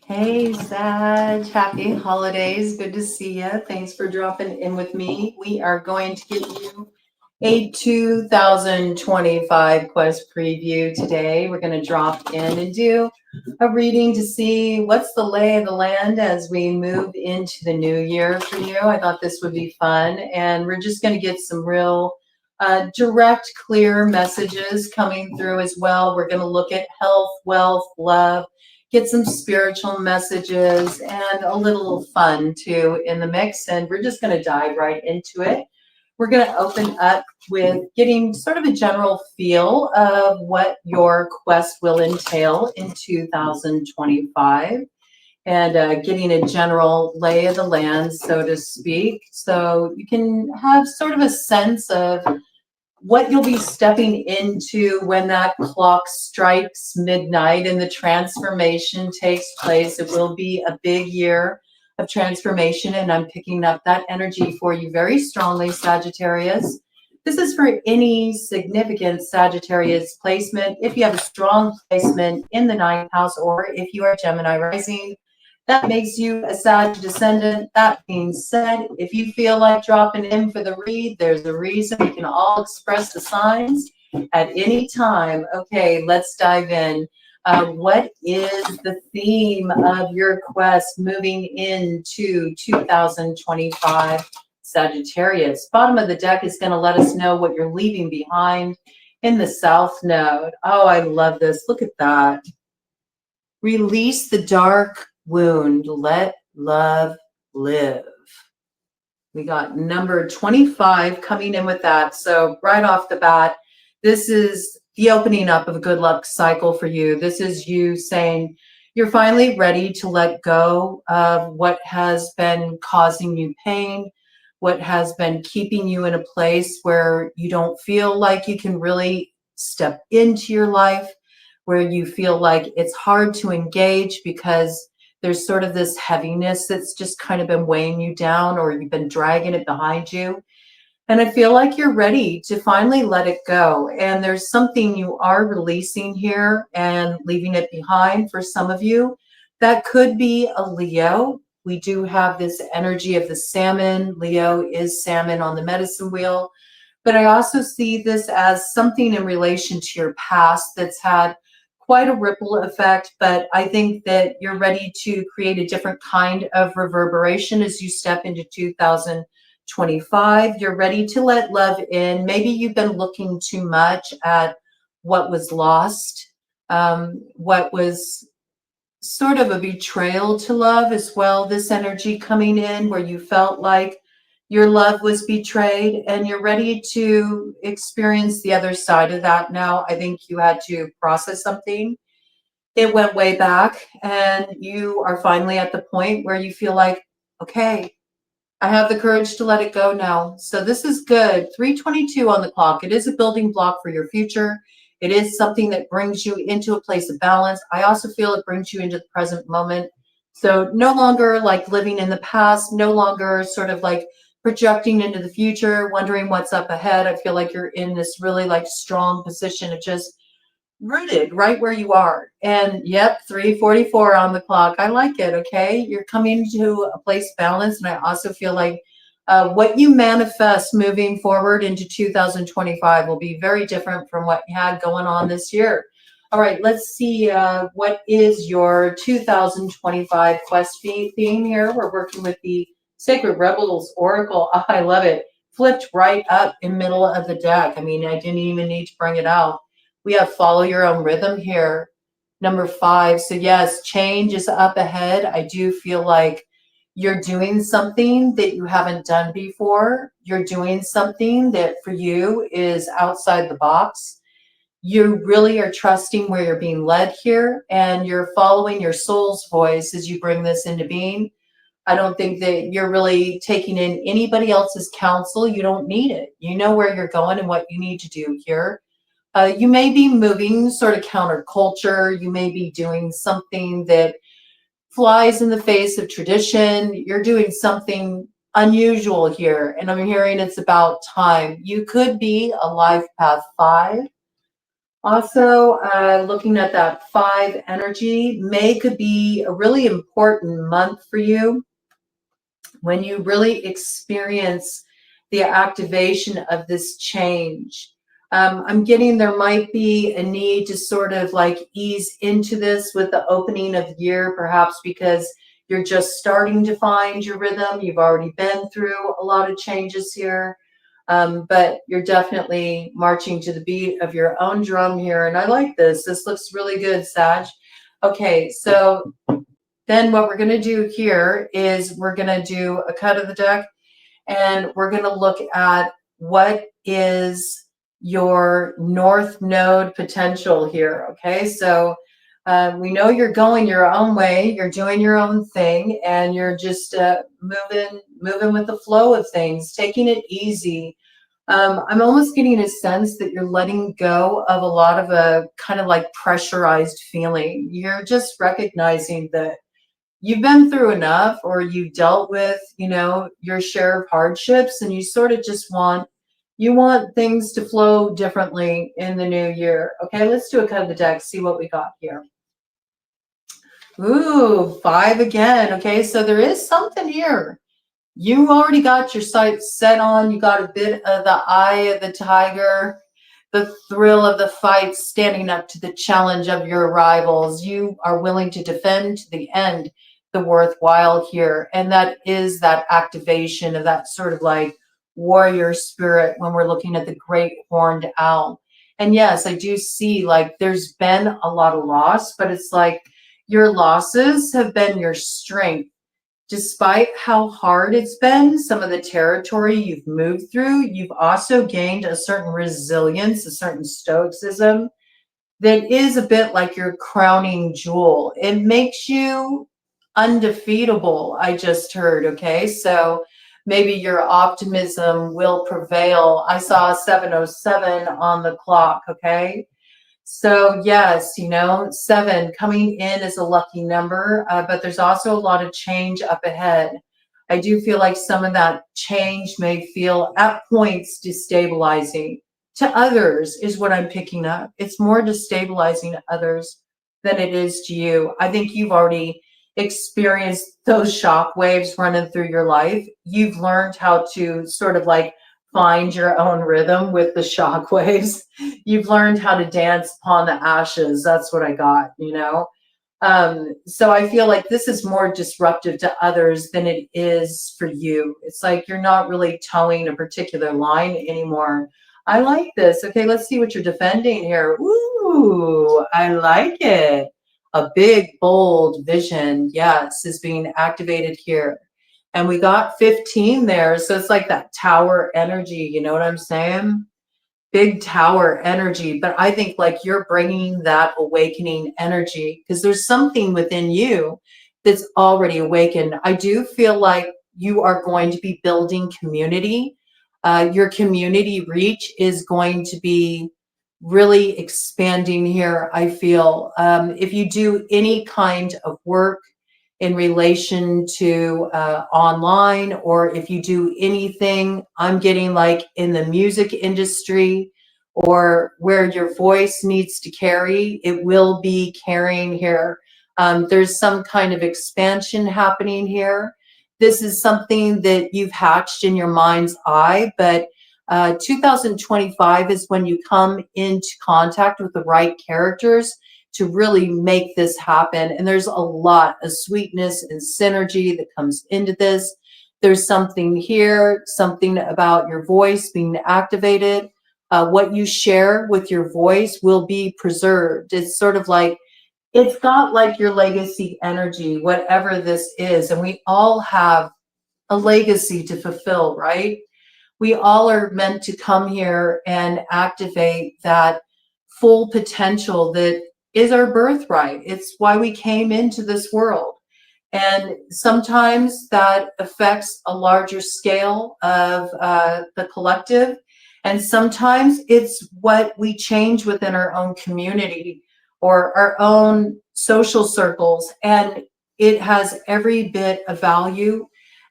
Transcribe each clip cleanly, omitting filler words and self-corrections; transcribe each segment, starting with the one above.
Hey, Sag. Happy holidays. Good to see you. Thanks for dropping in with me. We are going to give you a 2025 quest preview today. We're going to drop in and do a reading to see what's the lay of the land as we move into the new year for you. I thought this would be fun, and we're just going to get some real direct, clear messages coming through as well. We're going to look at health, wealth, love, get some spiritual messages, and a little fun too in the mix. And we're just going to dive right into it. We're going to open up with getting sort of a general feel of what your quest will entail in 2025 and getting a general lay of the land, so to speak. So you can have sort of a sense of what you'll be stepping into when that clock strikes midnight and the transformation takes place. It will be a big year of transformation, and I'm picking up that energy for you very strongly, Sagittarius. This is for any significant Sagittarius placement. If you have a strong placement in the ninth house, or if you are Gemini rising, that makes you a Sag descendant. That being said, if you feel like dropping in for the read, there's a reason. We can all express the signs at any time. Okay, let's dive in. What is the theme of your quest moving into 2025, Sagittarius? Bottom of the deck is going to let us know what you're leaving behind in the South Node. Oh, I love this. Look at that. Release the dark wound. Let love live. We got number 25 coming in with that. So right off the bat, this is the opening up of a good luck cycle for you. This is you saying you're finally ready to let go of what has been causing you pain, what has been keeping you in a place where you don't feel like you can really step into your life, where you feel like it's hard to engage because there's sort of this heaviness that's just kind of been weighing you down, or you've been dragging it behind you. And I feel like you're ready to finally let it go. And there's something you are releasing here and leaving it behind for some of you. That could be a Leo. We do have this energy of the salmon. Leo is salmon on the medicine wheel. But I also see this as something in relation to your past that's had quite a ripple effect. But I think that you're ready to create a different kind of reverberation as you step into 2025. You're ready to let love in. Maybe you've been looking too much at what was lost, what was sort of a betrayal to love as well. This energy coming in where you felt like your love was betrayed, and you're ready to experience the other side of that now. I think you had to process something. It went way back, and you are finally at the point where you feel like, okay, I have the courage to let it go now. So this is good. 3:22 on the clock. It is a building block for your future. It is something that brings you into a place of balance. I also feel it brings you into the present moment. So no longer like living in the past, no longer sort of like projecting into the future, wondering what's up ahead. I feel like you're in this really like strong position of just rooted right where you are. And yep, 3:44 on the clock. I like it. Okay. You're coming to a place of balance. And I also feel like what you manifest moving forward into 2025 will be very different from what you had going on this year. All right, let's see what is your 2025 quest theme here. We're working with the Sacred Rebels Oracle. Oh, I love it. Flipped right up in middle of the deck. I mean, I didn't even need to bring it out. We have follow your own rhythm here. Number 5. So yes, change is up ahead. I do feel like you're doing something that you haven't done before. You're doing something that for you is outside the box. You really are trusting where you're being led here, and you're following your soul's voice as you bring this into being. I don't think that you're really taking in anybody else's counsel. You don't need it. You know where you're going and what you need to do here. You may be moving sort of counterculture. You may be doing something that flies in the face of tradition. You're doing something unusual here. And I'm hearing it's about time. You could be a life path 5, Also, looking at that 5 energy, May could be a really important month for you when you really experience the activation of this change. I'm getting there might be a need to sort of like ease into this with the opening of the year, perhaps because you're just starting to find your rhythm. You've already been through a lot of changes here, but you're definitely marching to the beat of your own drum here. And I like this. This looks really good, Sag. Okay, so then what we're going to do here is we're going to do a cut of the deck, and we're going to look at what is your north node potential here. Okay, so we know you're going your own way, you're doing your own thing, and you're just moving with the flow of things, taking it easy. I'm almost getting a sense that you're letting go of a lot of a kind of like pressurized feeling. You're just recognizing that you've been through enough, or you've dealt with, your share of hardships, and you sort of just want things to flow differently in the new year. Okay, let's do a cut of the deck, see what we got here. Ooh, 5 again. Okay, so there is something here. You already got your sights set on, you got a bit of the eye of the tiger, the thrill of the fight, standing up to the challenge of your rivals. You are willing to defend to the end the worthwhile here. And that is that activation of that sort of like warrior spirit when we're looking at the great horned owl. And yes, I do see like there's been a lot of loss, but it's like your losses have been your strength. Despite how hard it's been, some of the territory you've moved through, you've also gained a certain resilience, a certain stoicism that is a bit like your crowning jewel. It makes you undefeatable, I just heard. Okay, so maybe your optimism will prevail. I saw 7:07 on the clock. Okay, so yes, 7 coming in is a lucky number, but there's also a lot of change up ahead. I do feel like some of that change may feel at points destabilizing to others, is what I'm picking up. It's more destabilizing to others than it is to you. I think you've already experienced those shock waves running through your life. You've learned how to sort of like find your own rhythm with the shock waves. You've learned how to dance upon the ashes. That's what I got. So I feel like this is more disruptive to others than it is for you. It's like you're not really towing a particular line anymore. I like this. Okay, let's see what you're defending here. Ooh, I like it. A big, bold vision, yes, is being activated here. And we got 15 there. So it's like that tower energy. You know what I'm saying? Big tower energy. But I think like you're bringing that awakening energy because there's something within you that's already awakened. I do feel like you are going to be building community. Your community reach is going to be really expanding here, I feel. If you do any kind of work in relation to online, or if you do anything, I'm getting like in the music industry or where your voice needs to carry, it will be carrying here. There's some kind of expansion happening here. This is something that you've hatched in your mind's eye, but 2025 is when you come into contact with the right characters to really make this happen. And there's a lot of sweetness and synergy that comes into this. There's something here, something about your voice being activated. What you share with your voice will be preserved. It's sort of like, it's got like your legacy energy, whatever this is. And we all have a legacy to fulfill, right? We all are meant to come here and activate that full potential that is our birthright. It's why we came into this world. And sometimes that affects a larger scale of the collective. And sometimes it's what we change within our own community or our own social circles. And it has every bit of value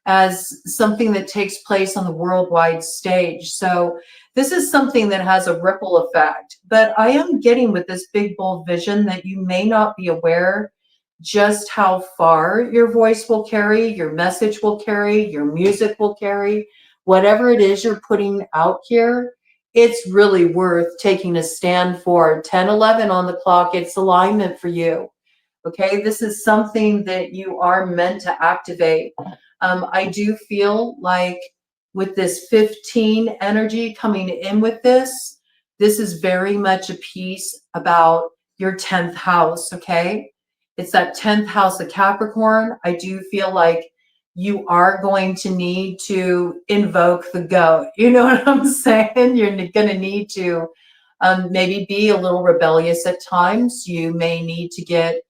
as something that takes place on the worldwide stage. So This is something that has a ripple effect, but I am getting with this big, bold vision that you may not be aware just how far your voice will carry, your message will carry, your music will carry, whatever it is you're putting out here. It's really worth taking a stand for. 10:11 on the clock, it's alignment for you. Okay, this is something that you are meant to activate. I do feel like with this 15 energy coming in with this, this is very much a piece about your 10th house. Okay, it's that 10th house of Capricorn. I do feel like you are going to need to invoke the goat. You know what I'm saying? You're going to need to maybe be a little rebellious at times. You may need to get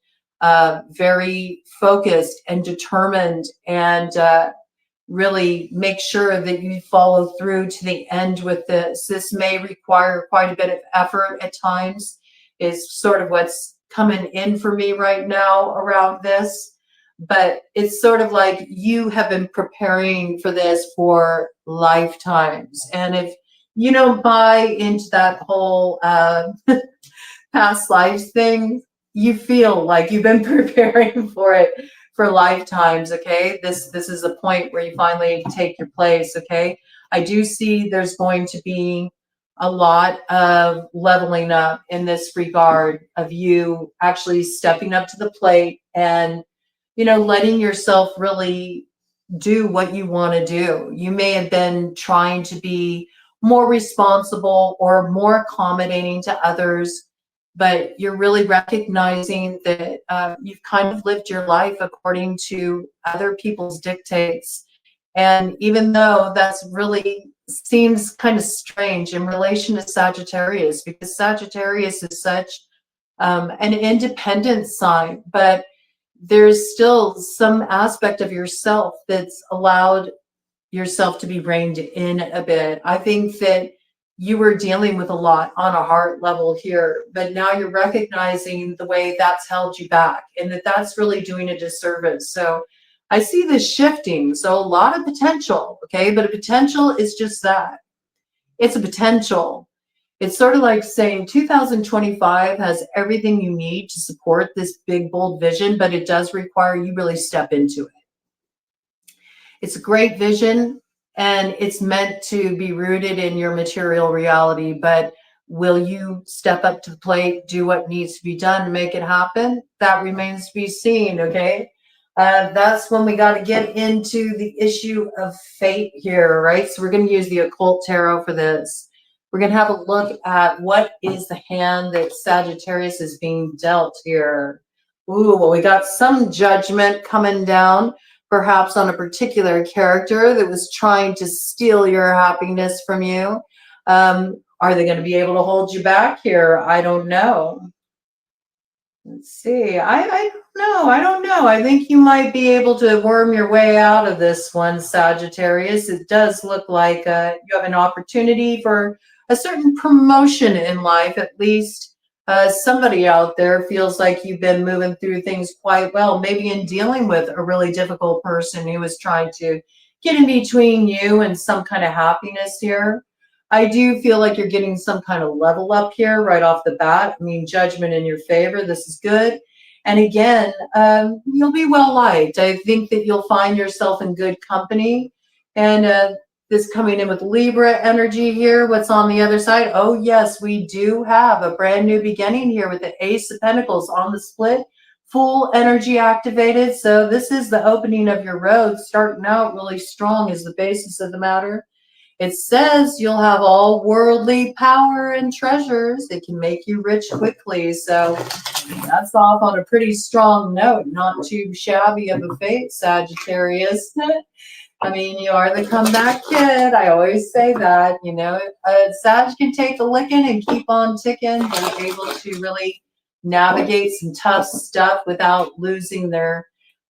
very focused and determined, and really make sure that you follow through to the end with this. This may require quite a bit of effort at times, is sort of what's coming in for me right now around this. But it's sort of like you have been preparing for this for lifetimes. And if you don't buy into that whole past lives thing, you feel like you've been preparing for it for lifetimes. Okay, this is a point where you finally take your place. Okay, I do see there's going to be a lot of leveling up in this regard, of you actually stepping up to the plate and, you know, letting yourself really do what you want to do. You may have been trying to be more responsible or more accommodating to others, but you're really recognizing that you've kind of lived your life according to other people's dictates. And even though that's really seems kind of strange in relation to Sagittarius, because Sagittarius is such an independent sign, but there's still some aspect of yourself that's allowed yourself to be reined in a bit. I think that you were dealing with a lot on a heart level here, but now you're recognizing the way that's held you back, and that that's really doing a disservice. So I see this shifting. So a lot of potential, okay, but a potential is just that. It's a potential. It's sort of like saying 2025 has everything you need to support this big, bold vision, but it does require you really step into it. It's a great vision, and it's meant to be rooted in your material reality, but will you step up to the plate, do what needs to be done to make it happen? That remains to be seen, okay? That's when we got to get into the issue of fate here, right? So we're going to use the occult tarot for this. We're going to have a look at what is the hand that Sagittarius is being dealt here. Ooh, well, we got some judgment coming down, perhaps on a particular character that was trying to steal your happiness from you. Are they going to be able to hold you back here? I don't know. Let's see. I don't know. I don't know. I think you might be able to worm your way out of this one, Sagittarius. It does look like you have an opportunity for a certain promotion in life. At least somebody out there feels like you've been moving through things quite well, maybe in dealing with a really difficult person who was trying to get in between you and some kind of happiness here. I do feel like you're getting some kind of level up here right off the bat. I mean, judgment in your favor. This is good. And again, you'll be well liked. I think that you'll find yourself in good company. And this coming in with Libra energy here. What's on the other side? Oh, yes, we do have a brand new beginning here with the Ace of Pentacles on the split. Full energy activated. So this is the opening of your road. Starting out really strong is the basis of the matter. It says you'll have all worldly power and treasures. It can make you rich quickly. So that's off on a pretty strong note. Not too shabby of a fate, Sagittarius. I mean, you are the comeback kid. I always say that. You know, Sag can take a licking and keep on ticking. They're able to really navigate some tough stuff without losing their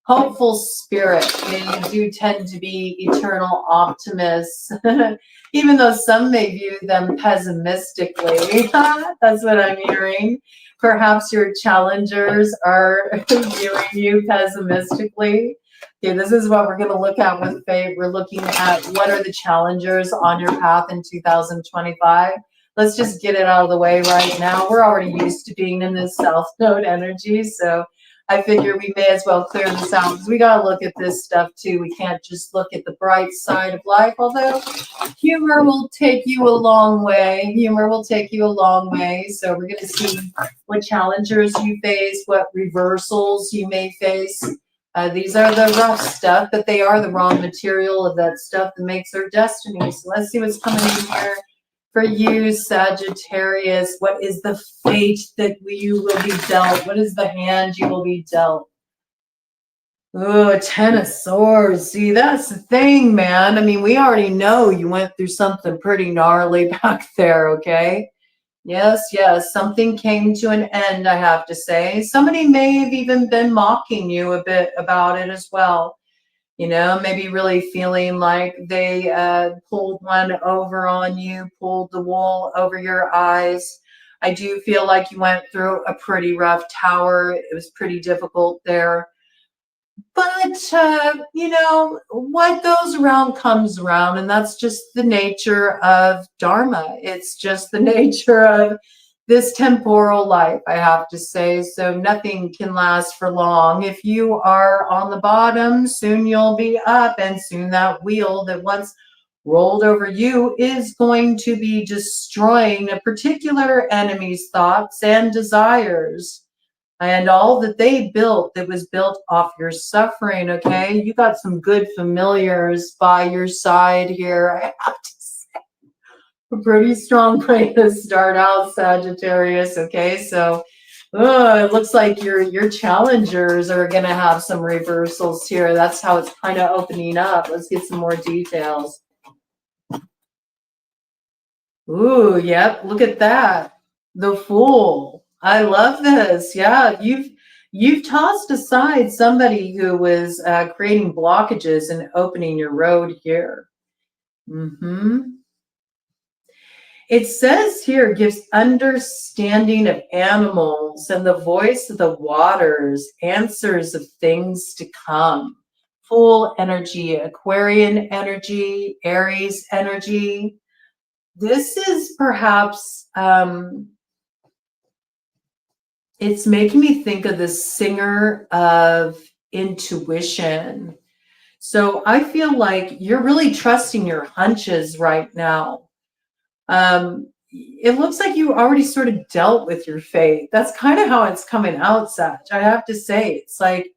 hopeful spirit. They do tend to be eternal optimists, even though some may view them pessimistically. That's what I'm hearing. Perhaps your challengers are viewing you pessimistically. Okay, this is what we're going to look at with fate. We're looking at what are the challengers on your path in 2025. Let's just get it out of the way right now. We're already used to being in this South Node energy, so I figure we may as well clear this out because we got to look at this stuff too. We can't just look at the bright side of life, although humor will take you a long way. Humor will take you a long way. So we're going to see what challengers you face, what reversals you may face. These are the rough stuff, but they are the raw material of that stuff that makes our destiny. So let's see what's coming in here for you, Sagittarius. What is the fate that you will be dealt? What is the hand you will be dealt? Oh, Ten of Swords. See, that's the thing, man. I mean, we already know you went through something pretty gnarly back there, okay? Yes, yes, something came to an end, I have to say. Somebody may have even been mocking you a bit about it as well. You know, maybe really feeling like they pulled one over on you, pulled the wool over your eyes. I do feel like you went through a pretty rough tower. It was pretty difficult there. But, you know, what goes around comes around, and that's just the nature of Dharma. It's just the nature of this temporal life, I have to say. So nothing can last for long. If you are on the bottom, soon you'll be up, and soon that wheel that once rolled over you is going to be destroying a particular enemy's thoughts and desires. And all that they built that was built off your suffering, okay? You got some good familiars by your side here. I have to say, a pretty strong way to start out, Sagittarius, okay? So it looks like your challengers are going to have some reversals here. That's how it's kind of opening up. Let's get some more details. Ooh, yep, look at that. The Fool. I love this. Yeah, you've tossed aside somebody who was creating blockages and opening your road here. It says here gives understanding of animals and the voice of the waters, answers of things to come. Fool energy, Aquarian energy, Aries energy. This is perhaps it's making me think of the singer of intuition. So I feel like you're really trusting your hunches right now. It looks like you already sort of dealt with your fate. That's kind of how it's coming out, Sag. I have to say, it's like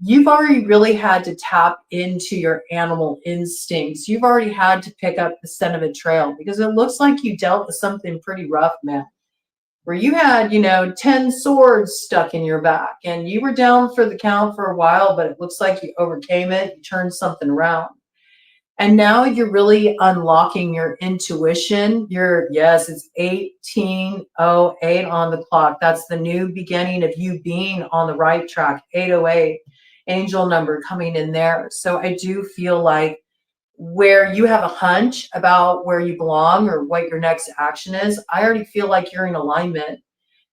you've already really had to tap into your animal instincts. You've already had to pick up the scent of a trail because it looks like you dealt with something pretty rough, man. Where you had, you know, 10 swords stuck in your back and you were down for the count for a while, but it looks like you overcame it, you turned something around. And now you're really unlocking your intuition. Yes, it's 1808 on the clock. That's the new beginning of you being on the right track. 808, angel number coming in there. So I do feel like where you have a hunch about where you belong or what your next action is, I already feel like you're in alignment.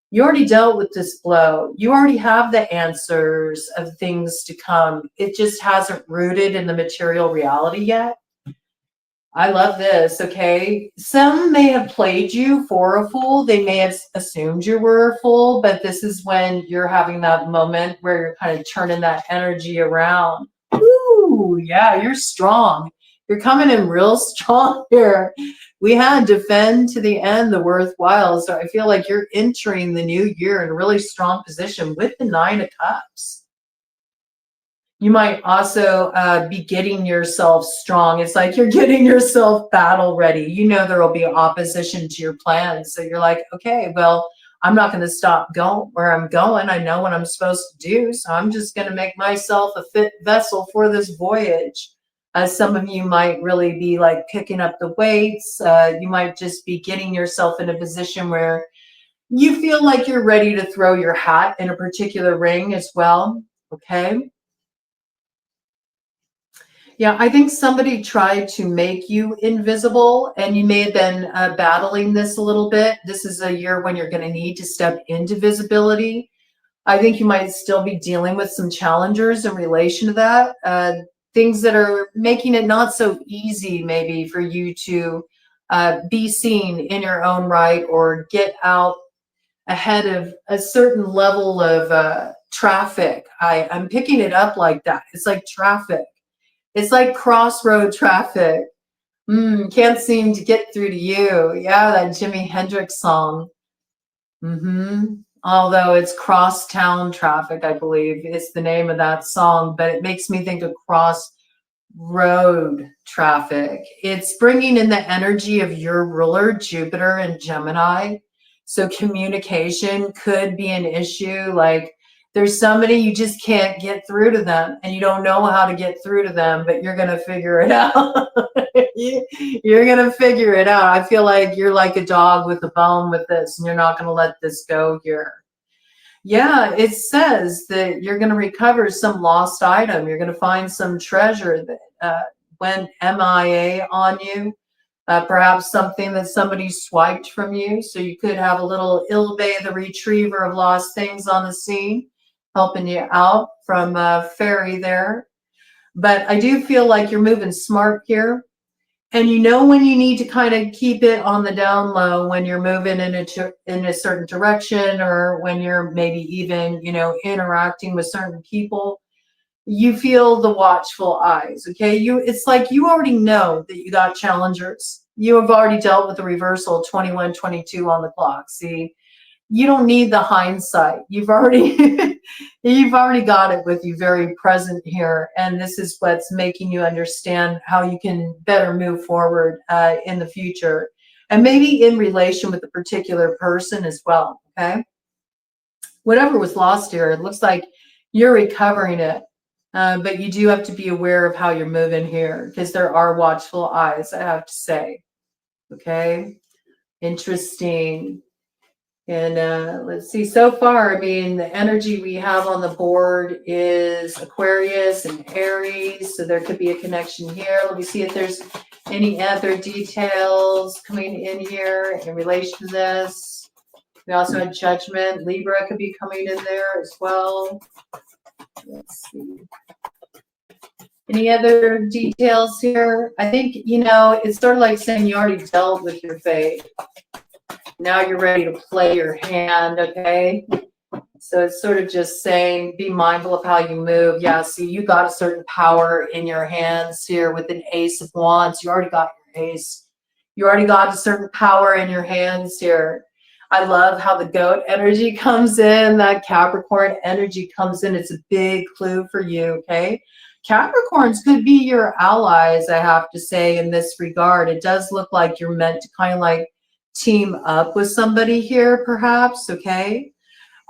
You already dealt with this blow. You already have the answers of things to come. It just hasn't rooted in the material reality yet. I love this, okay? Some may have played you for a fool. They may have assumed you were a fool, but this is when you're having that moment where you're kind of turning that energy around. Ooh, yeah, you're strong. You're coming in real strong here. We had defend to the end the worthwhile. So I feel like you're entering the new year in a really strong position with the 9 of Cups. You might also be getting yourself strong. It's like you're getting yourself battle ready. You know there will be opposition to your plans. So you're like, okay, well, I'm not going to stop going where I'm going. I know what I'm supposed to do. So I'm just going to make myself a fit vessel for this voyage. Some of you might really be like picking up the weights. You might just be getting yourself in a position where you feel like you're ready to throw your hat in a particular ring as well. Okay. Yeah, I think somebody tried to make you invisible and you may have been battling this a little bit. This is a year when you're going to need to step into visibility. I think you might still be dealing with some challengers in relation to that. Things that are making it not so easy maybe for you to be seen in your own right or get out ahead of a certain level of traffic. I'm picking it up like that. It's like traffic. It's like crossroad traffic. Can't seem to get through to you. Yeah, that Jimi Hendrix song. Although it's crosstown traffic, I believe is the name of that song, but it makes me think of crossroad traffic. It's bringing in the energy of your ruler, Jupiter and Gemini. So communication could be an issue. Like there's somebody you just can't get through to them and you don't know how to get through to them, but you're going to figure it out. You're going to figure it out. I feel like you're like a dog with a bone with this and you're not going to let this go here. Yeah, it says that you're going to recover some lost item. You're going to find some treasure that went MIA on you. Perhaps something that somebody swiped from you. So you could have a little Ilbe, the retriever of lost things on the scene, helping you out from Fairy there. But I do feel like you're moving smart here. And you know when you need to kind of keep it on the down low when you're moving in a certain direction or when you're maybe even, interacting with certain people. You feel the watchful eyes, okay? It's like you already know that you got challengers. You have already dealt with the reversal 21-22 on the clock. See, you don't need the hindsight. You've already you've already got it with you very present here, and this is what's making you understand how you can better move forward in the future, and maybe in relation with a particular person as well. Okay, whatever was lost here, it looks like you're recovering it. But you do have to be aware of how you're moving here because there are watchful eyes, I have to say. Okay, interesting. And let's see, so far, I mean, the energy we have on the board is Aquarius and Aries. So there could be a connection here. Let me see if there's any other details coming in here in relation to this. We also had Judgment. Libra could be coming in there as well. Let's see. Any other details here? I think, it's sort of like saying you already dealt with your fate. Now you're ready to play your hand, okay? So it's sort of just saying, be mindful of how you move. Yeah, see, you got a certain power in your hands here with an Ace of Wands. You already got your ace. You already got a certain power in your hands here. I love how the goat energy comes in, that Capricorn energy comes in. It's a big clue for you, okay? Capricorns could be your allies, I have to say, in this regard. It does look like you're meant to kind of like team up with somebody here, perhaps, okay?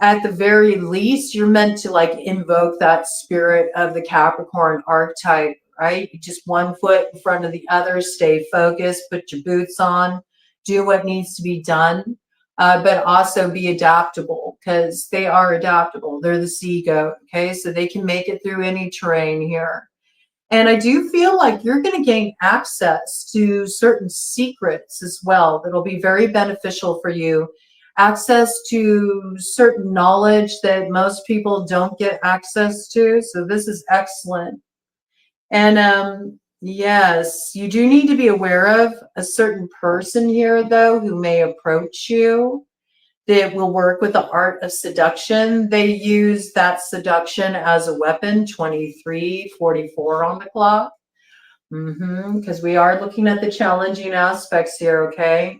At the very least, you're meant to like invoke that spirit of the Capricorn archetype, right? Just one foot in front of the other, stay focused, put your boots on, do what needs to be done, but also be adaptable because they are adaptable. They're the sea goat, okay? So they can make it through any terrain here. And I do feel like you're going to gain access to certain secrets as well that'll be very beneficial for you. Access to certain knowledge that most people don't get access to. So this is excellent. And yes, you do need to be aware of a certain person here, though, who may approach you that will work with the art of seduction. They use that seduction as a weapon, 23:44 on the clock. Because we are looking at the challenging aspects here, okay?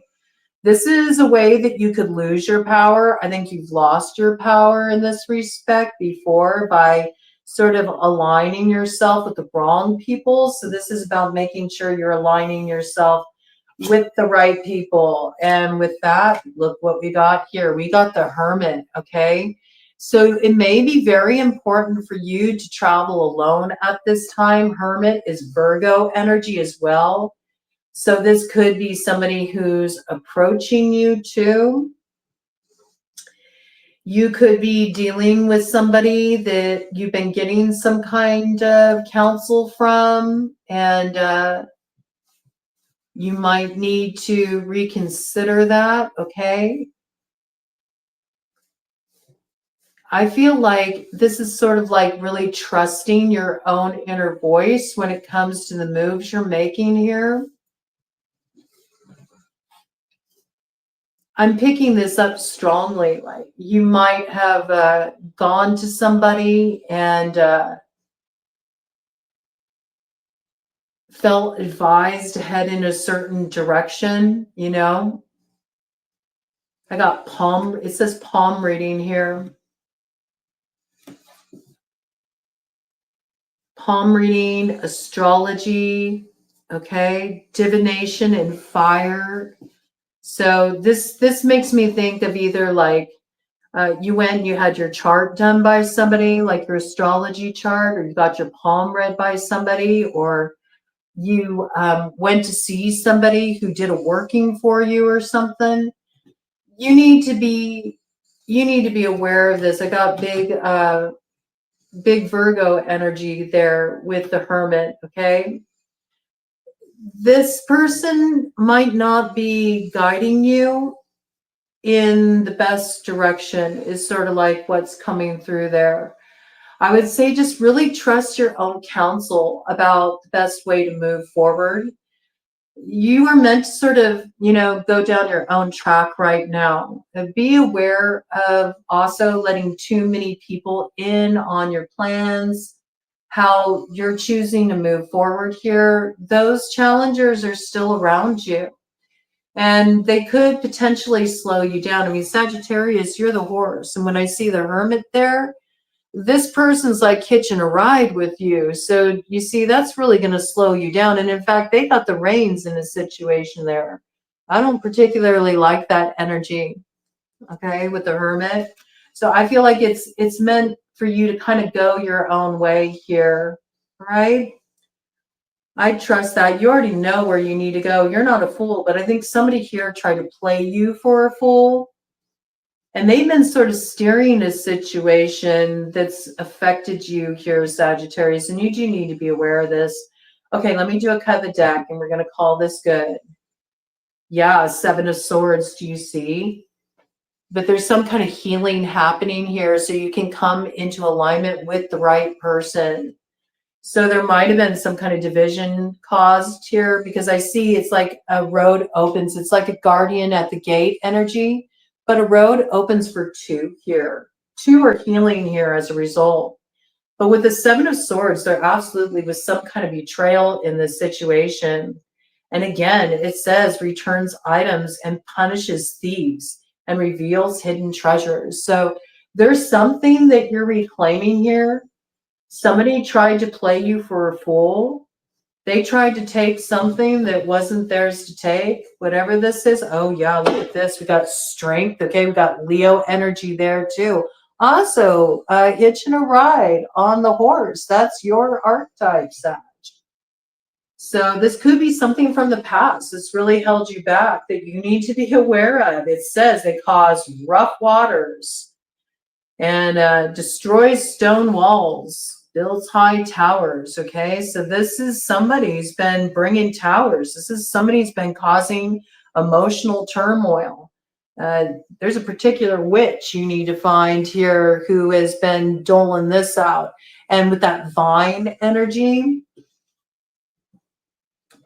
This is a way that you could lose your power. I think you've lost your power in this respect before by sort of aligning yourself with the wrong people. So this is about making sure you're aligning yourself with the right people. And with that, look what we got here. We got the Hermit, okay? So it may be very important for you to travel alone at this time. Hermit is Virgo energy as well. So this could be somebody who's approaching you too. You could be dealing with somebody that you've been getting some kind of counsel from, and you might need to reconsider that, okay? I feel like this is sort of like really trusting your own inner voice when it comes to the moves you're making here. I'm picking this up strongly. Like you might have gone to somebody and felt advised to head in a certain direction, you know. I got palm, it says palm reading here. Palm reading, astrology, okay, divination and fire. So this makes me think of either like you went and you had your chart done by somebody, like your astrology chart, or you got your palm read by somebody, or you went to see somebody who did a working for you or something. You need to be aware of this. I got big Virgo energy there with the Hermit, okay? This person might not be guiding you in the best direction, is sort of like what's coming through there. I would say just really trust your own counsel about the best way to move forward. You are meant to sort of, go down your own track right now. And be aware of also letting too many people in on your plans, how you're choosing to move forward here. Those challengers are still around you and they could potentially slow you down. I mean, Sagittarius, you're the horse. And when I see the Hermit there, this person's like hitching a ride with you. So you see, that's really going to slow you down. And in fact, they got the reins in the situation there. I don't particularly like that energy, okay, with the Hermit. So I feel like it's meant for you to kind of go your own way here, right? I trust that. You already know where you need to go. You're not a fool, but I think somebody here tried to play you for a fool. And they've been sort of steering a situation that's affected you here, Sagittarius, and you do need to be aware of this. Okay, let me do a cut of the deck, and we're going to call this good. Yeah, Seven of Swords, do you see? But there's some kind of healing happening here, so you can come into alignment with the right person. So there might have been some kind of division caused here because I see it's like a road opens. It's like a guardian at the gate energy, but a road opens for two here. Two are healing here as a result. But with the Seven of Swords, there absolutely was some kind of betrayal in this situation. And again, it says returns items and punishes thieves and reveals hidden treasures. So there's something that you're reclaiming here. Somebody tried to play you for a fool. They tried to take something that wasn't theirs to take, whatever this is. Oh, yeah, look at this. We got strength. Okay, we got Leo energy there too. Also, hitching a ride on the horse. That's your archetype, Sag. So this could be something from the past that's really held you back that you need to be aware of. It says they cause rough waters and destroys stone walls, builds high towers. Okay, so this is somebody who's been bringing towers. This is somebody who's been causing emotional turmoil. There's a particular witch you need to find here who has been doling this out. And with that vine energy,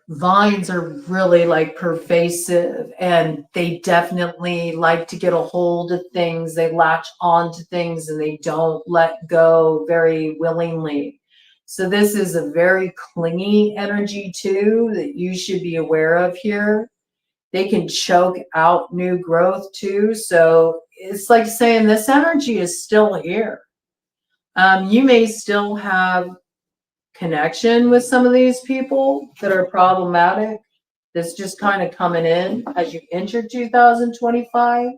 vines are really like pervasive and they definitely like to get a hold of things. They latch on to things and they don't let go very willingly. So this is a very clingy energy too that you should be aware of here. They can choke out new growth too. So it's like saying this energy is still here. You may still have connection with some of these people that are problematic that's just kind of coming in as you enter 2025.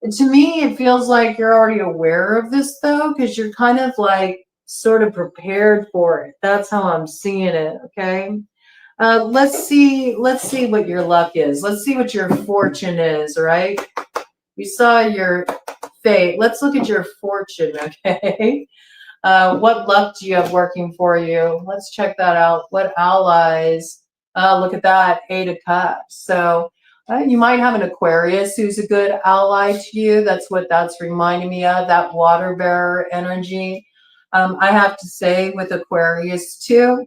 And to me, it feels like you're already aware of this though, because you're kind of like sort of prepared for it. That's how I'm seeing it. Okay. Let's see what your luck is. Let's see what your fortune is. All right. We saw your fate. Let's look at your fortune. Okay. What luck do you have working for you? Let's check that out. What allies? Look at that, Eight of Cups. So You might have an Aquarius who's a good ally to you. That's what that's reminding me of, that water bearer energy. I have to say with Aquarius too,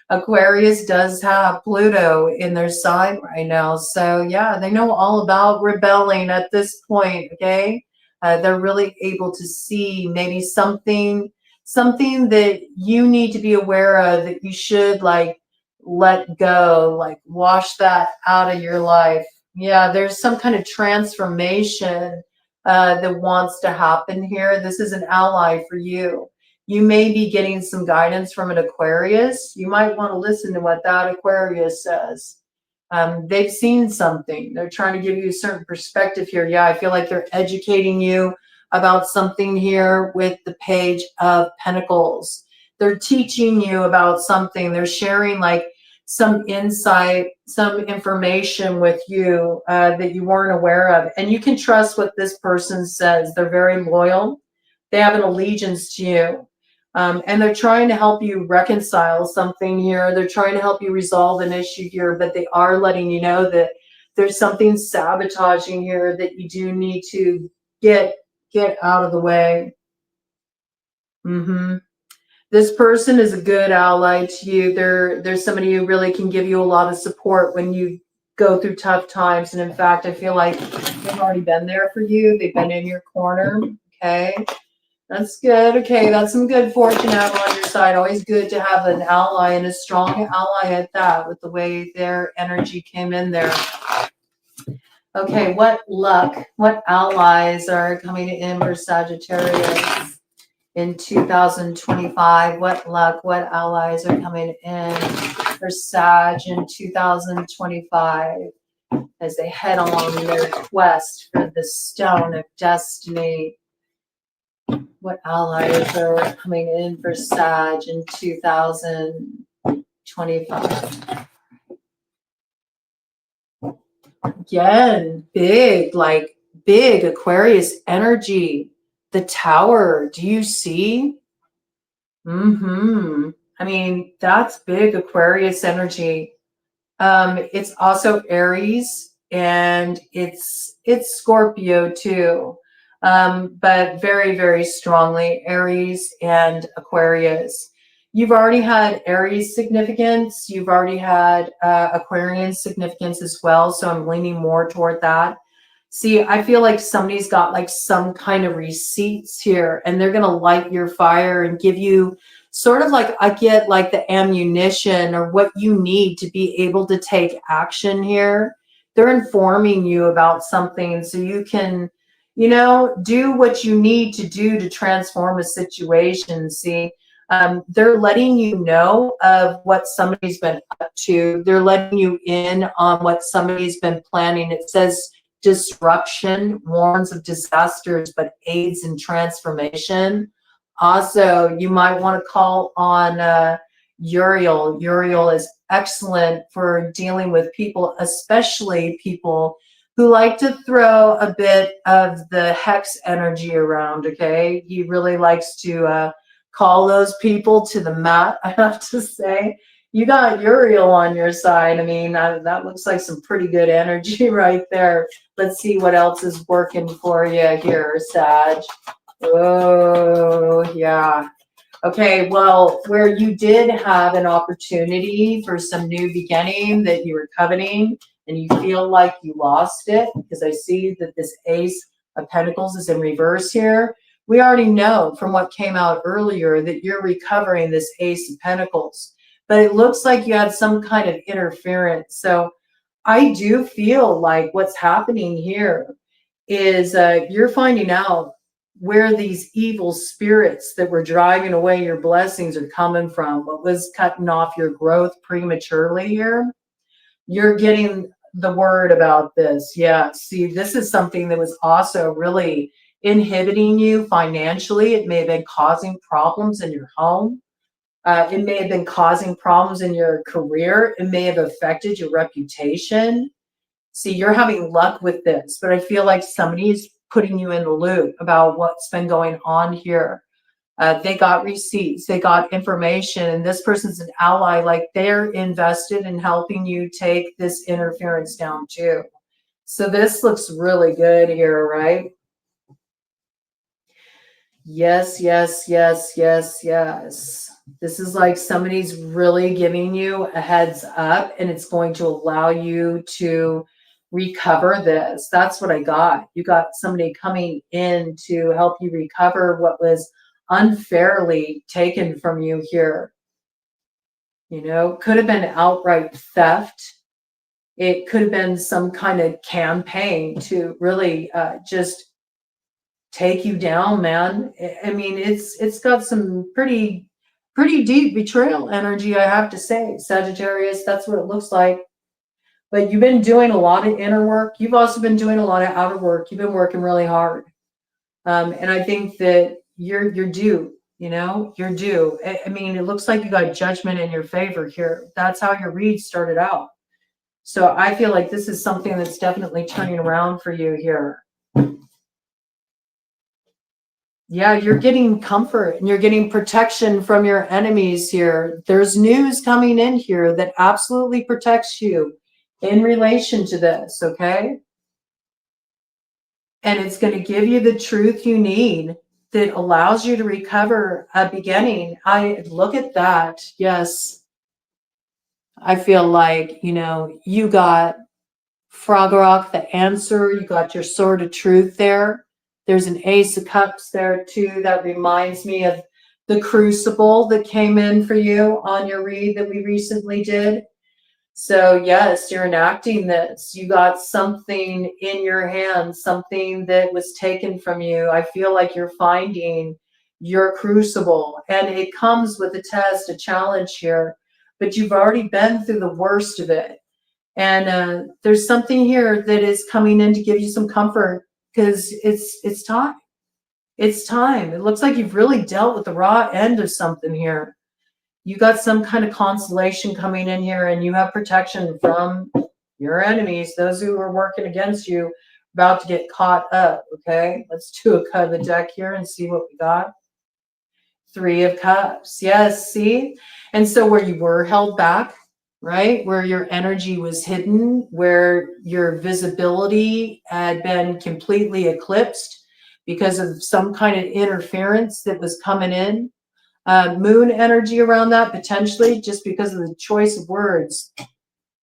Aquarius does have Pluto in their sign right now. So yeah, they know all about rebelling at this point, okay? They're really able to see maybe something that you need to be aware of, that you should like let go, like wash that out of your life. Yeah, there's some kind of transformation that wants to happen here. This is an ally for you. You may be getting some guidance from an Aquarius. You might want to listen to what that Aquarius says. They've seen something. They're trying to give you a certain perspective here. Yeah, I feel like they're educating you about something here with the Page of Pentacles. They're teaching you about something. They're sharing like some insight, some information with you that you weren't aware of. And you can trust what this person says. They're very loyal. They have an allegiance to you. And they're trying to help you reconcile something here. They're trying to help you resolve an issue here, but they are letting you know that there's something sabotaging here that you do need to get out of the way. This person is a good ally to you. There's somebody who really can give you a lot of support when you go through tough times. And in fact, I feel like they've already been there for you. They've been in your corner. Okay. That's good. Okay, that's some good fortune to have on your side. Always good to have an ally, and a strong ally at that, with the way their energy came in there. Okay, what luck, what allies are coming in for Sagittarius in 2025? What luck, what allies are coming in for Sag in 2025 as they head along their quest for the Stone of Destiny? What allies are coming in for Sag in 2025? Again, big, like big Aquarius energy. The Tower, do you see? I mean, that's big Aquarius energy. It's also Aries, and it's Scorpio too. But very, very strongly Aries and Aquarius. You've already had Aries significance. You've already had Aquarian significance as well. So I'm leaning more toward that. See, I feel like somebody's got like some kind of receipts here, and they're going to light your fire and give you sort of like, I get like the ammunition or what you need to be able to take action here. They're informing you about something so you can, you know, do what you need to do to transform a situation. See, they're letting you know of what somebody's been up to. They're letting you in on what somebody's been planning. It says disruption warns of disasters, but aids in transformation. Also, you might want to call on Uriel. Uriel is excellent for dealing with people, especially people who like to throw a bit of the hex energy around, okay? He really likes to call those people to the mat, I have to say. You got Uriel on your side. I mean, that looks like some pretty good energy right there. Let's see what else is working for you here, Sag. Oh, yeah. Okay, well, where you did have an opportunity for some new beginning that you were coveting and you feel like you lost it, because I see that this Ace of Pentacles is in reverse here. We already know from what came out earlier that you're recovering this Ace of Pentacles, but it looks like you had some kind of interference. So I do feel like what's happening here is you're finding out where these evil spirits that were driving away your blessings are coming from, what was cutting off your growth prematurely here. You're getting the word about this. Yeah, see, this is something that was also really inhibiting you financially. It may have been causing problems in your home. It may have been causing problems in your career. It may have affected your reputation. See, you're having luck with this, but I feel like somebody's putting you in the loop about what's been going on here. They got receipts, they got information, and this person's an ally. Like, they're invested in helping you take this interference down too. So this looks really good here, right? Yes, yes, yes, yes, yes. This is like somebody's really giving you a heads up, and it's going to allow you to recover this. That's what I got. You got somebody coming in to help you recover what was unfairly taken from you here. You know, could have been outright theft. It could have been some kind of campaign to really just take you down, man. I mean, it's got some pretty deep betrayal energy, I have to say. Sagittarius, that's what it looks like. But you've been doing a lot of inner work. You've also been doing a lot of outer work. You've been working really hard. And I think that you're due, you know, you're due. I mean, it looks like you got judgment in your favor here. That's how your read started out. So I feel like this is something that's definitely turning around for you here. Yeah, you're getting comfort and you're getting protection from your enemies here. There's news coming in here that absolutely protects you in relation to this, okay? And it's going to give you the truth you need that allows you to recover a beginning. I look at that. Yes. I feel like, you know, you got Frogorock, the answer. You got your sword of truth there. There's an Ace of Cups there too. That reminds me of the crucible that came in for you on your read that we recently did. So yes, you're enacting this. You got something in your hand, something that was taken from you. I feel like you're finding your crucible, and it comes with a test, a challenge here, but you've already been through the worst of it. And there's something here that is coming in to give you some comfort because it's time. It's time. It looks like you've really dealt with the raw end of something here. You got some kind of consolation coming in here, and you have protection from your enemies, those who are working against you, about to get caught up. Okay, let's do a cut of the deck here and see what we got. Three of Cups. Yes, see? And so where you were held back, right? Where your energy was hidden, where your visibility had been completely eclipsed because of some kind of interference that was coming in. Moon energy around that potentially just because of the choice of words,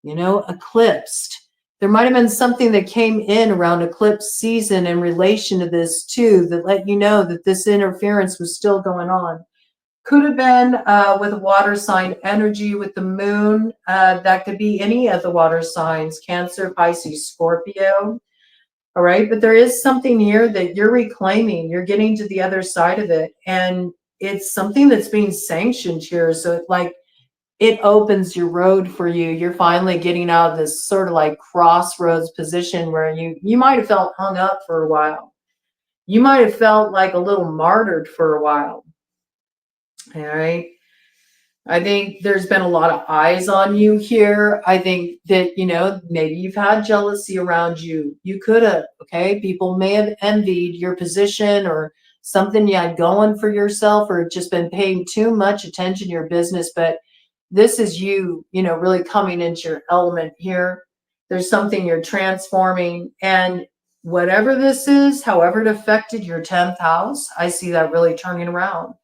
you know, eclipsed. There might have been something that came in around eclipse season in relation to this too that let you know that this interference was still going on. Could have been with a water sign energy with the moon. That could be any of the water signs, Cancer, Pisces, Scorpio. All right. But there is something here that you're reclaiming. You're getting to the other side of it. And it's something that's being sanctioned here. So like it opens your road for you. You're finally getting out of this sort of like crossroads position where you might have felt hung up for a while. You might have felt like a little martyred for a while. All right. I think there's been a lot of eyes on you here. I think that, you know, maybe you've had jealousy around you. You could have, okay? People may have envied your position or something you had going for yourself or just been paying too much attention to your business. But this is you, you know, really coming into your element here. There's something you're transforming. And whatever this is, however it affected your 10th house, I see that really turning around.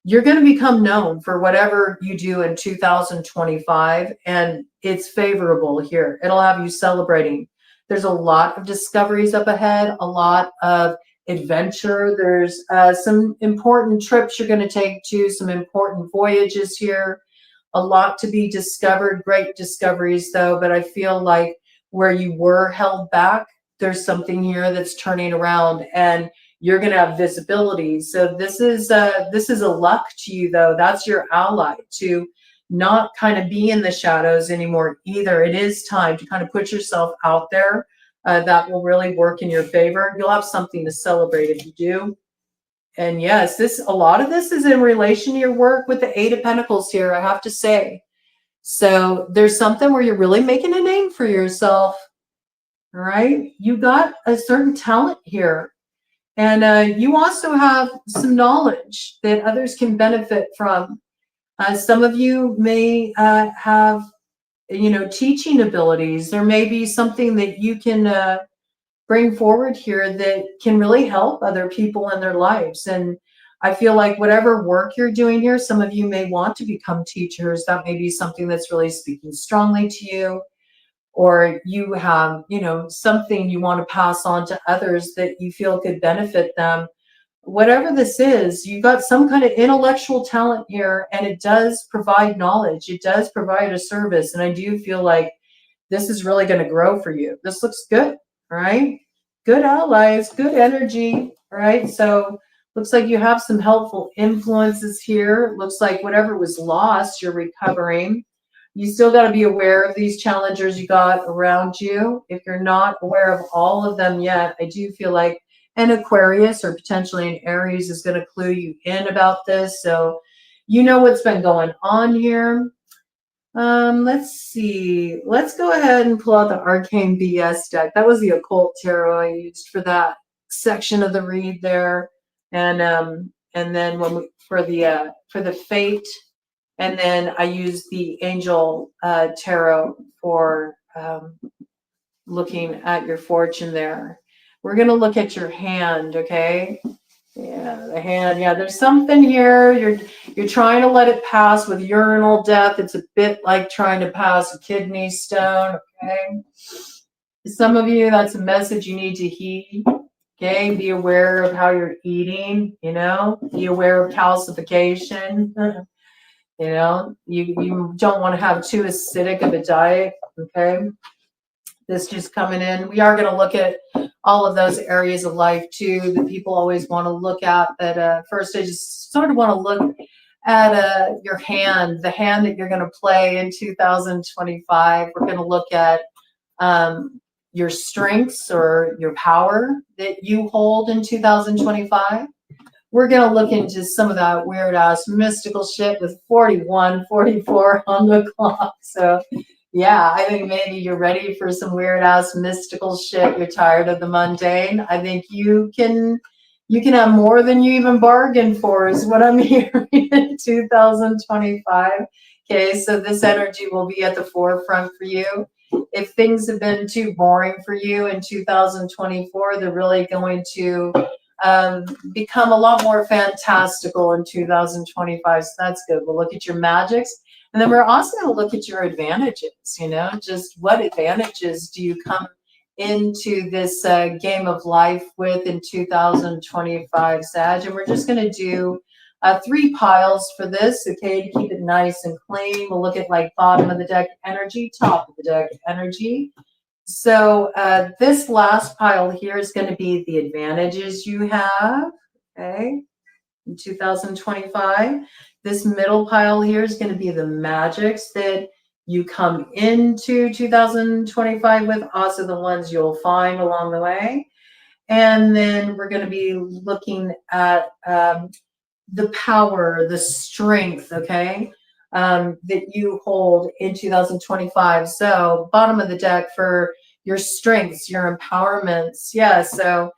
You're going to become known for whatever you do in 2025, and it's favorable here. It'll have you celebrating. There's a lot of discoveries up ahead, a lot of adventure. There's some important trips you're going to take to, some important voyages here, a lot to be discovered, great discoveries though, but I feel like where you were held back, there's something here that's turning around and you're going to have visibility. So this is a luck to you though. That's your ally to not kind of be in the shadows anymore either. It is time to kind of put yourself out there. That will really work in your favor. You'll have something to celebrate if you do. And yes, a lot of this is in relation to your work with the Eight of Pentacles here, I have to say. So there's something where you're really making a name for yourself. All right. You got a certain talent here. And you also have some knowledge that others can benefit from. Some of you may have you know, teaching abilities. There may be something that you can bring forward here that can really help other people in their lives. And I feel like whatever work you're doing here, some of you may want to become teachers. That may be something that's really speaking strongly to you, or you have, you know, something you want to pass on to others that you feel could benefit them. Whatever this is, you've got some kind of intellectual talent here, and it does provide knowledge. It does provide a service. And I do feel like this is really going to grow for you. This looks good, right? Good allies, good energy, right? So looks like you have some helpful influences here. Looks like whatever was lost, you're recovering. You still got to be aware of these challengers you got around you. If you're not aware of all of them yet, I do feel like an Aquarius or potentially an Aries is going to clue you in about this. So you know what's been going on here. Let's see. Let's go ahead and pull out the Arcane BS deck. That was the Occult Tarot I used for that section of the read there. And then when we, for the Fate, and then I use the Angel Tarot for looking at your fortune there. We're going to look at your hand, okay? Yeah, the hand. Yeah, there's something here. You're trying to let it pass with urinal death. It's a bit like trying to pass a kidney stone, okay? Some of you, that's a message you need to heed, okay? Be aware of how you're eating, you know? Be aware of calcification. You know, you don't want to have too acidic of a diet, okay? This just coming in. We are going to look at all of those areas of life too that people always want to look at. But first, I just sort of want to look at your hand, the hand that you're going to play in 2025. We're going to look at your strengths or your power that you hold in 2025. We're going to look into some of that weird ass mystical shit with 41, 44 on the clock. So yeah, I think maybe you're ready for some weird ass mystical shit. You're tired of the mundane. I think you can have more than you even bargained for is what I'm hearing in 2025. Okay, so this energy will be at the forefront for you. If things have been too boring for you in 2024, they're really going to become a lot more fantastical in 2025. So that's good. We'll look at your magics. And then we're also going to look at your advantages, you know, just what advantages do you come into this game of life with in 2025, Sag. And we're just going to do 3 piles for this, okay, to keep it nice and clean. We'll look at like bottom of the deck energy, top of the deck energy. So this last pile here is going to be the advantages you have, okay, in 2025. This middle pile here is going to be the magics that you come into 2025 with, also the ones you'll find along the way. And then we're going to be looking at the power, the strength, okay, that you hold in 2025. So bottom of the deck for your strengths, your empowerments. Yeah, so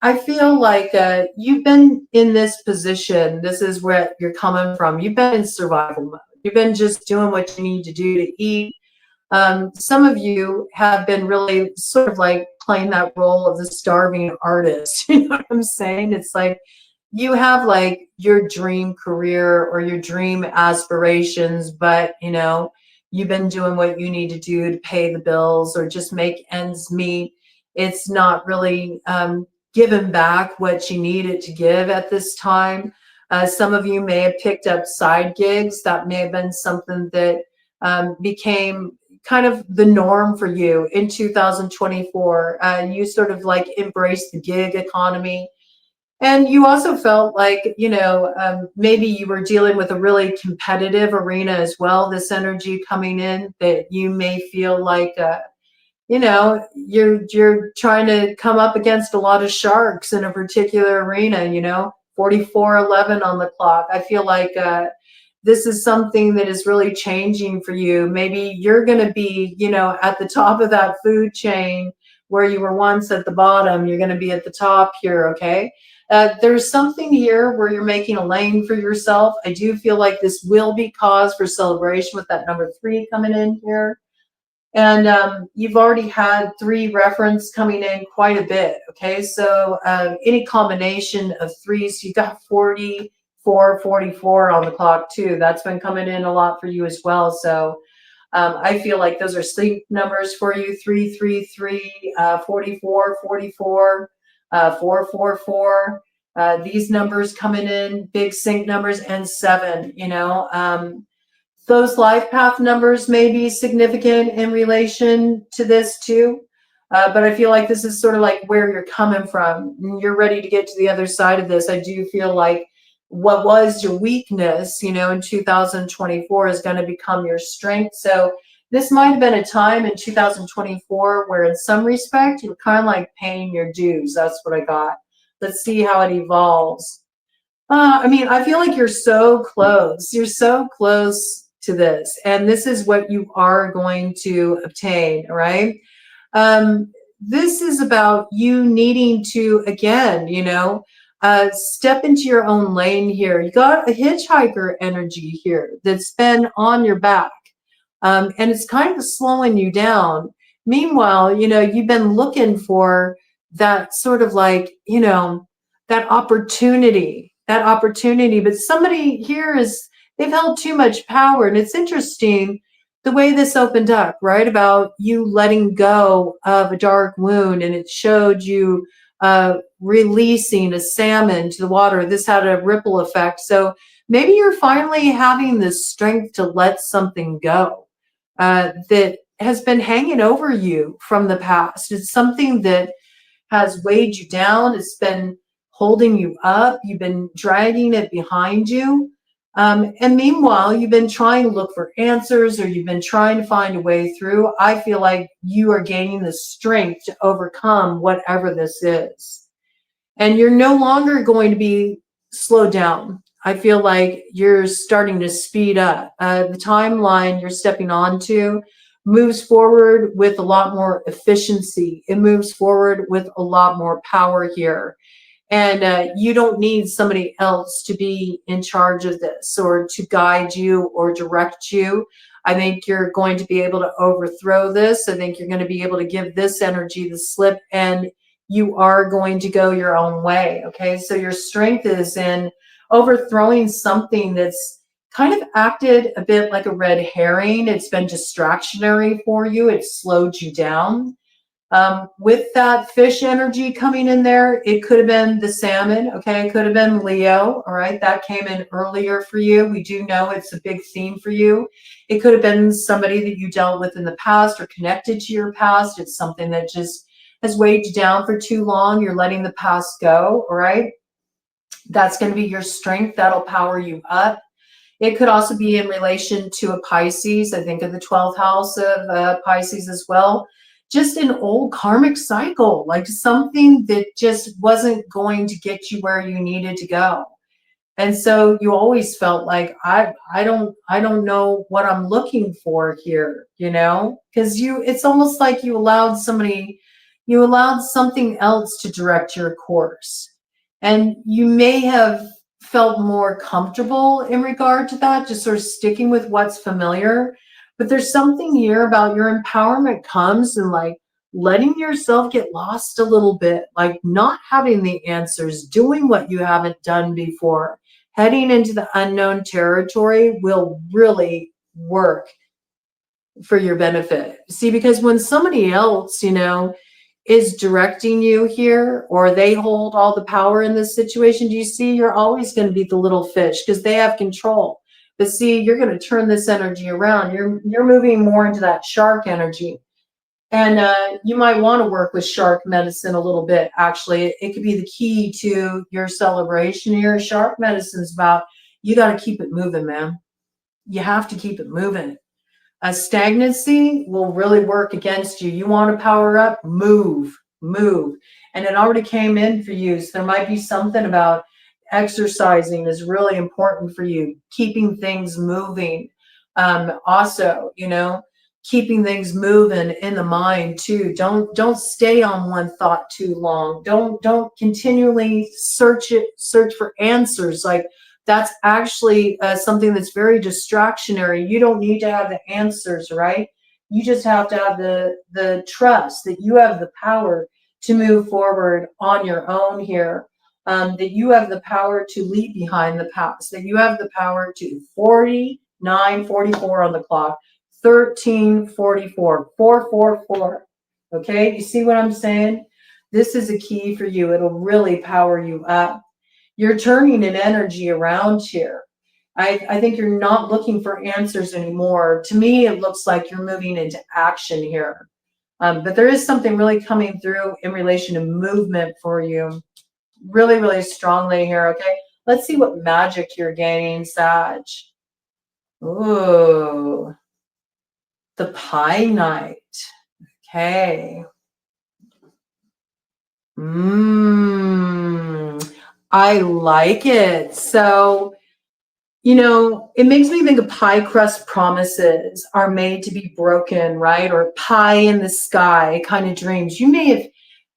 I feel like you've been in this position. This is where you're coming from. You've been in survival mode. You've been just doing what you need to do to eat. Some of you have been really sort of like playing that role of the starving artist. You know what I'm saying? It's like you have like your dream career or your dream aspirations, but you know, you've been doing what you need to do to pay the bills or just make ends meet. It's not really given back what you needed to give at this time. Some of you may have picked up side gigs. That may have been something that became kind of the norm for you in 2024. You sort of like embraced the gig economy. And you also felt like, you know, maybe you were dealing with a really competitive arena as well, this energy coming in, that you may feel like, you know, you're trying to come up against a lot of sharks in a particular arena, you know, 44:11 on the clock. I feel like this is something that is really changing for you. Maybe you're going to be, you know, at the top of that food chain where you were once at the bottom. You're going to be at the top here, okay? There's something here where you're making a lane for yourself. I do feel like this will be cause for celebration with that number 3 coming in here. And you've already had 3 reference coming in quite a bit. Okay, so any combination of 3s, you got 44, 44 on the clock too. That's been coming in a lot for you as well. So I feel like those are sleep numbers for you: 333, 44, 44, 444. These numbers coming in, big sync numbers, and 7. Those life path numbers may be significant in relation to this too. But I feel like this is sort of like where you're coming from. You're ready to get to the other side of this. I do feel like what was your weakness, in 2024 is going to become your strength. So this might have been a time in 2024 where in some respect you were kind of like paying your dues. That's what I got. Let's see how it evolves. I feel like you're so close. You're so close to this, and this is what you are going to obtain, right? This is about you needing to, again, step into your own lane here. You got a hitchhiker energy here that's been on your back, and it's kind of slowing you down. Meanwhile, you've been looking for that sort of like, that opportunity, but somebody here they've held too much power. And it's interesting the way this opened up, right? About you letting go of a dark wound, and it showed you releasing a salmon to the water. This had a ripple effect. So maybe you're finally having the strength to let something go that has been hanging over you from the past. It's something that has weighed you down. It's been holding you up. You've been dragging it behind you. And meanwhile, you've been trying to look for answers, or you've been trying to find a way through. I feel like you are gaining the strength to overcome whatever this is. And you're no longer going to be slowed down. I feel like you're starting to speed up. The timeline you're stepping onto moves forward with a lot more efficiency. It moves forward with a lot more power here. And you don't need somebody else to be in charge of this or to guide you or direct you. I think you're going to be able to overthrow this. I think you're going to be able to give this energy the slip, and you are going to go your own way. Okay, so your strength is in overthrowing something that's kind of acted a bit like a red herring. It's been distractionary for you. It's slowed you down. With that fish energy coming in there, it could have been the salmon, okay? It could have been Leo, all right? That came in earlier for you. We do know it's a big theme for you. It could have been somebody that you dealt with in the past or connected to your past. It's something that just has weighed you down for too long. You're letting the past go, all right? That's going to be your strength. That'll power you up. It could also be in relation to a Pisces. I think of the 12th house of Pisces as well. Just an old karmic cycle, like something that just wasn't going to get you where you needed to go. And so you always felt like, I don't know what I'm looking for here, because it's almost like you allowed something else to direct your course. And you may have felt more comfortable in regard to that, just sort of sticking with what's familiar. But there's something here about your empowerment comes in like letting yourself get lost a little bit, like not having the answers, doing what you haven't done before. Heading into the unknown territory will really work for your benefit. See, because when somebody else, is directing you here, or they hold all the power in this situation, do you see, you're always going to be the little fish because they have control. But see, you're going to turn this energy around. You're moving more into that shark energy. And you might want to work with shark medicine a little bit. Actually, it could be the key to your celebration here. Shark medicine is about, you got to keep it moving, man. You have to keep it moving. A stagnancy will really work against you. You want to power up, move. And it already came in for you. So there might be something about exercising is really important for you. Keeping things moving. Also, keeping things moving in the mind too. Don't stay on one thought too long. Don't continually search for answers. Like, that's actually something that's very distractionary. You don't need to have the answers, right? You just have to have the trust that you have the power to move forward on your own here. That you have the power to leave behind the past, that you have the power to 49:44 on the clock, 13:44, 444. Okay, you see what I'm saying? This is a key for you. It'll really power you up. You're turning an energy around here. I think you're not looking for answers anymore. To me, it looks like you're moving into action here. But there is something really coming through in relation to movement for you. Really, really strongly here, okay? Let's see what magic you're gaining, Sag. Ooh, the Pie Knight. Okay. I like it. So, you know, it makes me think of pie crust promises are made to be broken, right? Or pie in the sky kind of dreams. You may have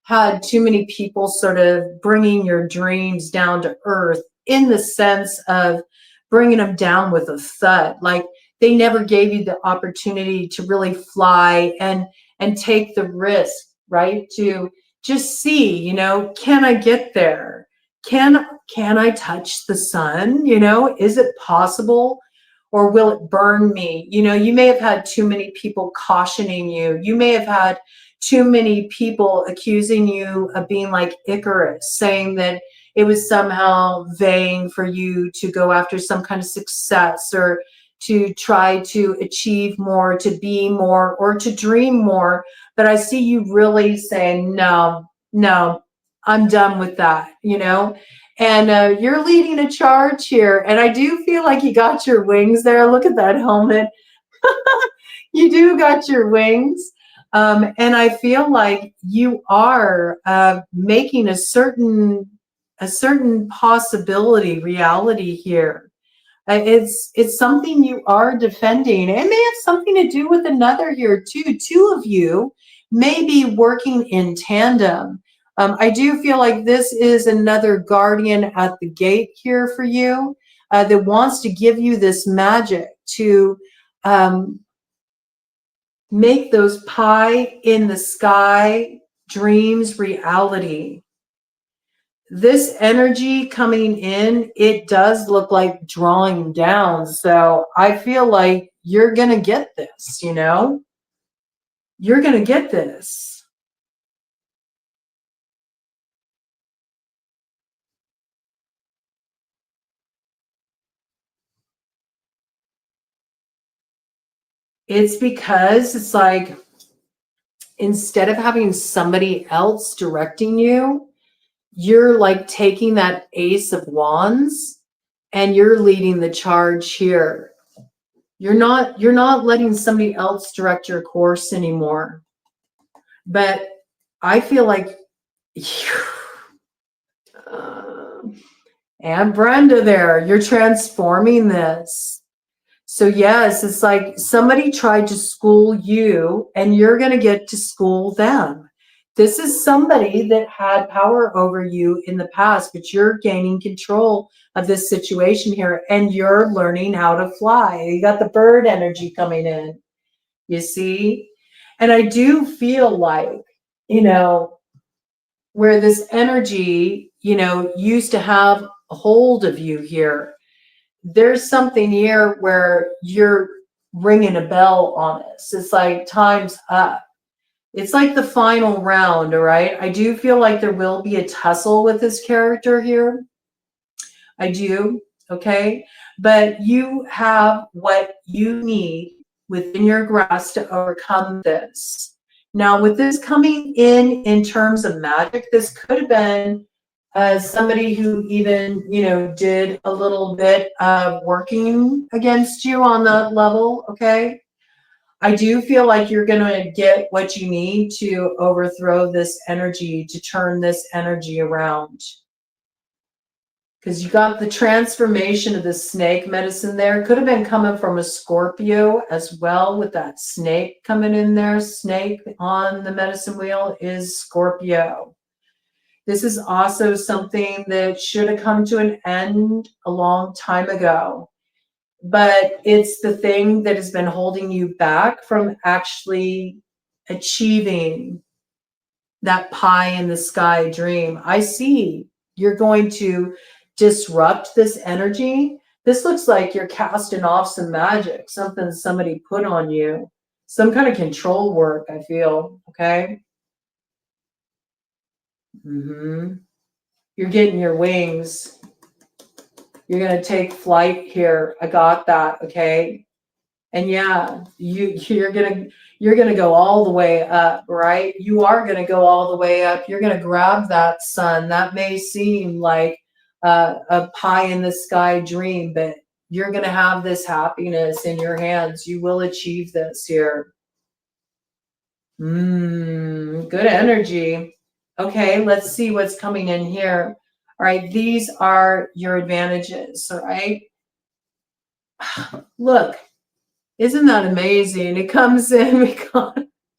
had too many people sort of bringing your dreams down to earth in the sense of bringing them down with a thud. Like they never gave you the opportunity to really fly and take the risk, right? To just see, you know, can I get there? Can I touch the sun? You know, is it possible? Or will it burn me? You know, you may have had too many people cautioning you. You may have had too many people accusing you of being like Icarus, saying that it was somehow vain for you to go after some kind of success or to try to achieve more, to be more, or to dream more. But I see you really saying, no, no, I'm done with that, you know? And you're leading a charge here. And I do feel like you got your wings there. Look at that helmet. You do got your wings. And I feel like you are making a certain possibility reality here. It's something you are defending. It may have something to do with another here too. Two of you may be working in tandem. I do feel like this is another guardian at the gate here for you that wants to give you this magic to make those pie in the sky dreams reality. This energy coming in, it does look like drawing down. So I feel like you're going to get this, you know? You're going to get this. It's because it's like instead of having somebody else directing you, you're like taking that Ace of Wands and you're leading the charge here. You're not letting somebody else direct your course anymore. But I feel like and Brenda there, you're transforming this. So yes, it's like somebody tried to school you and you're going to get to school them. This is somebody that had power over you in the past, but you're gaining control of this situation here and you're learning how to fly. You got the bird energy coming in, you see? And I do feel like, you know, where this energy, you know, used to have a hold of you here, there's something here where you're ringing a bell on this. It's like time's up. It's like the final round, all right? I do feel like there will be a tussle with this character here. I do, okay? But you have what you need within your grasp to overcome this. Now, with this coming in terms of magic, this could have been somebody who even, you know, did a little bit of working against you on that level, okay? I do feel like you're going to get what you need to overthrow this energy, to turn this energy around. Because you got the transformation of the snake medicine there. Could have been coming from a Scorpio as well with that snake coming in there. Snake on the medicine wheel is Scorpio. This is also something that should have come to an end a long time ago. but it's the thing that has been holding you back from actually achieving that pie in the sky dream. I see you're going to disrupt this energy. This looks like you're casting off some magic, something somebody put on you, some kind of control work, I feel. Okay. You're getting your wings. You're going to take flight here. I got that. Okay. And yeah, you're gonna go all the way up, right? You are gonna go all the way up. You're gonna grab that sun. That may seem like a pie in the sky dream, but you're gonna have this happiness in your hands. You will achieve this here. Good energy. Okay, let's see what's coming in here. All right, these are your advantages. All right, look. Isn't that amazing? It comes in, we got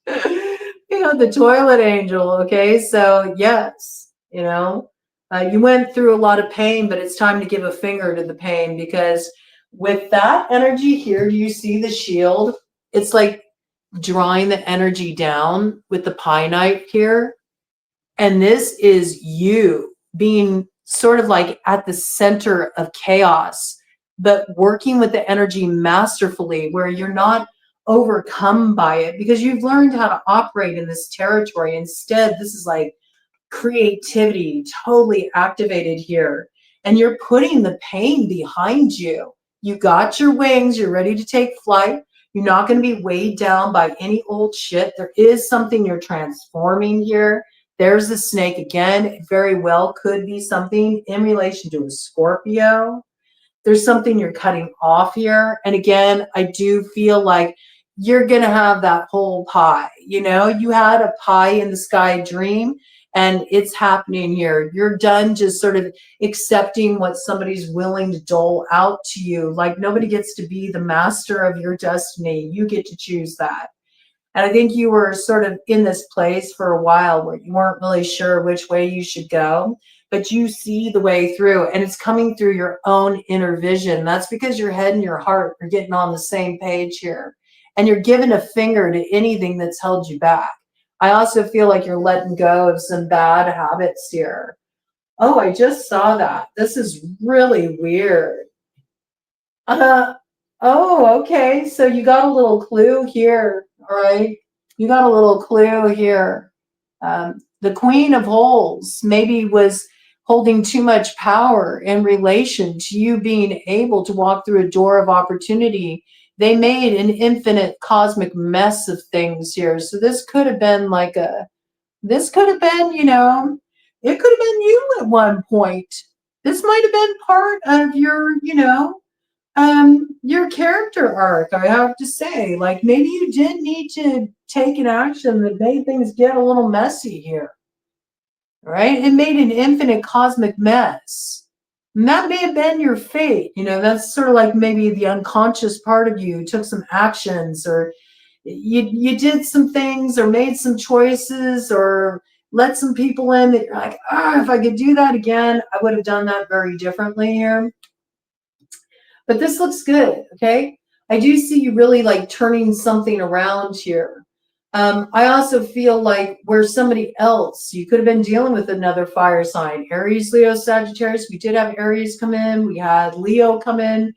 the toilet angel, okay? So yes, you went through a lot of pain, but it's time to give a finger to the pain, because with that energy here, do you see the shield? It's like drawing the energy down with the pie knife here. And this is you being sort of like at the center of chaos, but working with the energy masterfully, where you're not overcome by it because you've learned how to operate in this territory. Instead, this is like creativity totally activated here. And you're putting the pain behind you. You got your wings, you're ready to take flight. You're not going to be weighed down by any old shit. There is something you're transforming here. There's the snake again. It very well could be something in relation to a Scorpio. There's something you're cutting off here. And again, I do feel like you're going to have that whole pie. You had a pie in the sky dream, and it's happening here. You're done just sort of accepting what somebody's willing to dole out to you. Like, nobody gets to be the master of your destiny. You get to choose that. And I think you were sort of in this place for a while where you weren't really sure which way you should go, but you see the way through, and it's coming through your own inner vision. That's because your head and your heart are getting on the same page here, and you're giving a finger to anything that's held you back. I also feel like you're letting go of some bad habits here. Oh, I just saw that. This is really weird. Oh, okay. So you got a little clue here. All right. You got a little clue here. The Queen of Holes maybe was holding too much power in relation to you being able to walk through a door of opportunity. They made an infinite cosmic mess of things here. So this could have been this could have been, it could have been you at one point. This might have been part of your character arc, I have to say. Like, maybe you did need to take an action that made things get a little messy here, right? It made an infinite cosmic mess. And that may have been your fate. That's sort of like maybe the unconscious part of you took some actions, or you did some things, or made some choices, or let some people in that you're like, if I could do that again, I would have done that very differently here. But this looks good, okay? I do see you really like turning something around here. I also feel like where somebody else, you could have been dealing with another fire sign, Aries, Leo, Sagittarius. We did have Aries come in. We had Leo come in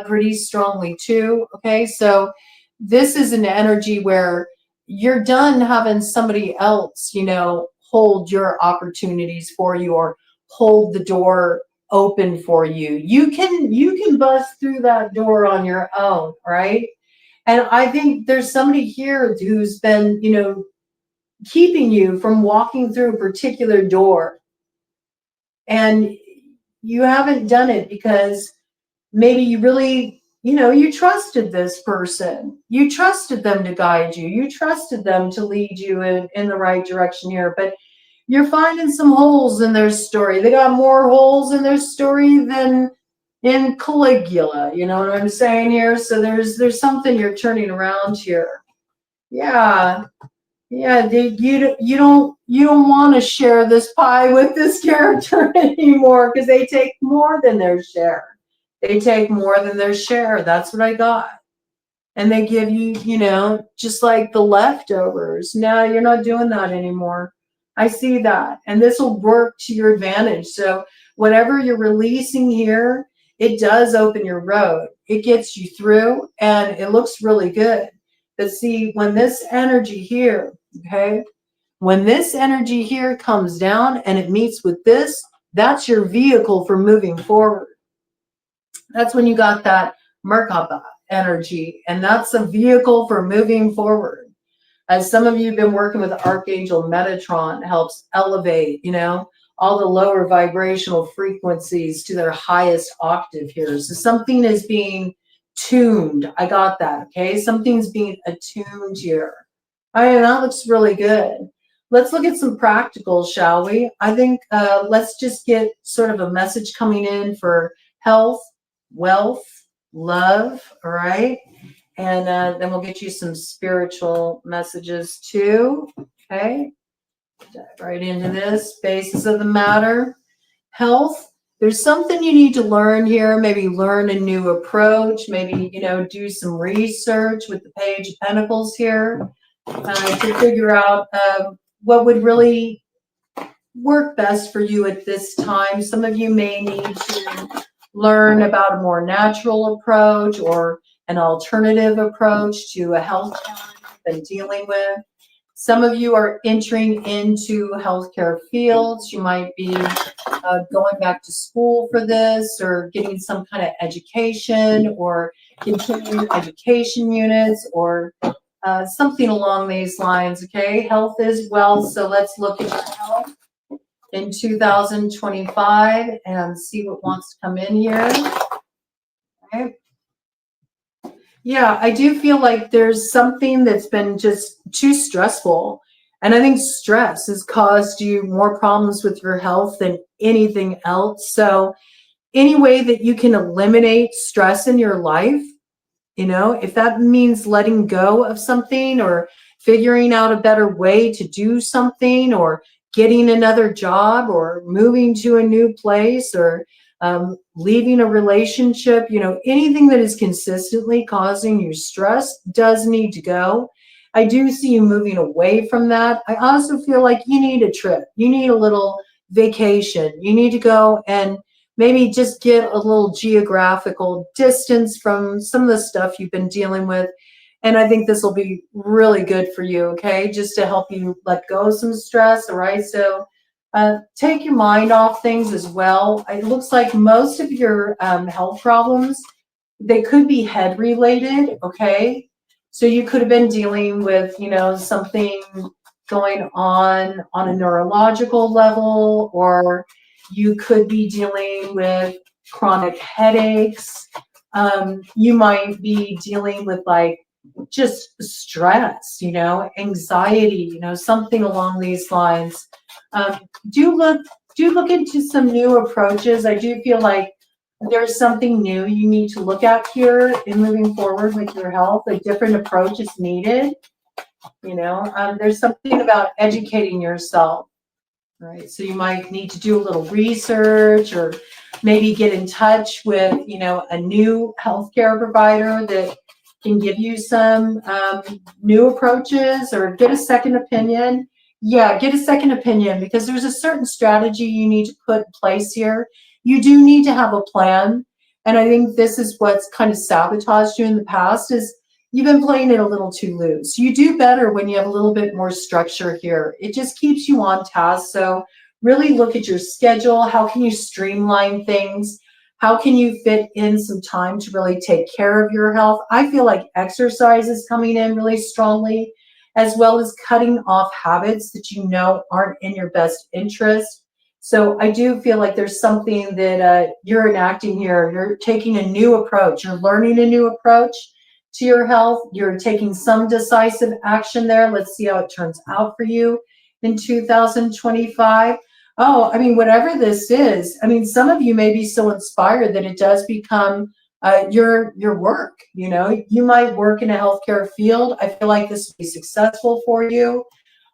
pretty strongly too, okay? So this is an energy where you're done having somebody else, hold your opportunities for you, or hold the door open for you. You can bust through that door on your own, right? And I think there's somebody here who's been, keeping you from walking through a particular door. And you haven't done it because maybe you really, you trusted this person. You trusted them to guide you. You trusted them to lead you in the right direction here. But you're finding some holes in their story. They got more holes in their story than in Caligula. You know what I'm saying here? So there's something you're turning around here. Yeah. Yeah, you don't want to share this pie with this character anymore, because they take more than their share. They take more than their share. That's what I got. And they give you, you know, just like the leftovers. No, you're not doing that anymore. I see that. And this will work to your advantage. So whatever you're releasing here, it does open your road. It gets you through and it looks really good. But see, when this energy here, okay, when this energy here comes down and it meets with this, that's your vehicle for moving forward. That's when you got that Merkaba energy, and that's a vehicle for moving forward. As some of you have been working with Archangel Metatron, helps elevate, you know, all the lower vibrational frequencies to their highest octave here. So something is being tuned. I got that, okay? Something's being attuned here. I mean, that looks really good. Let's look at some practicals, shall we? I think let's just get sort of a message coming in for health, wealth, love, all right? And then we'll get you some spiritual messages too, okay? Dive right into this. Basis of the matter, health. There's something you need to learn here. Maybe learn a new approach. Maybe, you know, do some research with the Page of Pentacles here to figure out what would really work best for you at this time. Some of you may need to learn about a more natural approach or an alternative approach to a health challenge you've been dealing with. Some of you are entering into healthcare fields. You might be going back to school for this or getting some kind of education or continuing education units or something along these lines, okay? Health is wealth, so let's look at your health in 2025 and see what wants to come in here. Okay. Yeah, I do feel like there's something that's been just too stressful. And I think stress has caused you more problems with your health than anything else. So any way that you can eliminate stress in your life, you know, if that means letting go of something or figuring out a better way to do something or getting another job or moving to a new place or leaving a relationship, you know, anything that is consistently causing you stress does need to go. I do see you moving away from that. I also feel like you need a trip. You need a little vacation. You need to go and maybe just get a little geographical distance from some of the stuff you've been dealing with. And I think this will be really good for you, okay? Just to help you let go of some stress, all right? So take your mind off things as well. It looks like most of your health problems, they could be head related, okay? So you could have been dealing with, you know, something going on a neurological level, or you could be dealing with chronic headaches. You might be dealing with like just stress, you know, anxiety, you know, something along these lines. Do look into some new approaches. I do feel like there's something new you need to look at here in moving forward with your health. A different approach is needed. You know, there's something about educating yourself, right? So you might need to do a little research or maybe get in touch with, you know, a new healthcare provider that can give you some new approaches or get a second opinion. Yeah, get a second opinion because there's a certain strategy you need to put in place here. You do need to have a plan. And I think this is what's kind of sabotaged you in the past is you've been playing it a little too loose. You do better when you have a little bit more structure here. It just keeps you on task. So really look at your schedule. How can you streamline things? How can you fit in some time to really take care of your health? I feel like exercise is coming in really strongly, as well as cutting off habits that you know aren't in your best interest. So I do feel like there's something that you're enacting here. You're taking a new approach. You're learning a new approach to your health. You're taking some decisive action there. Let's see how it turns out for you in 2025. Oh, I mean, whatever this is, I mean, some of you may be so inspired that it does become your work. You know, you might work in a healthcare field. I feel like this will be successful for you.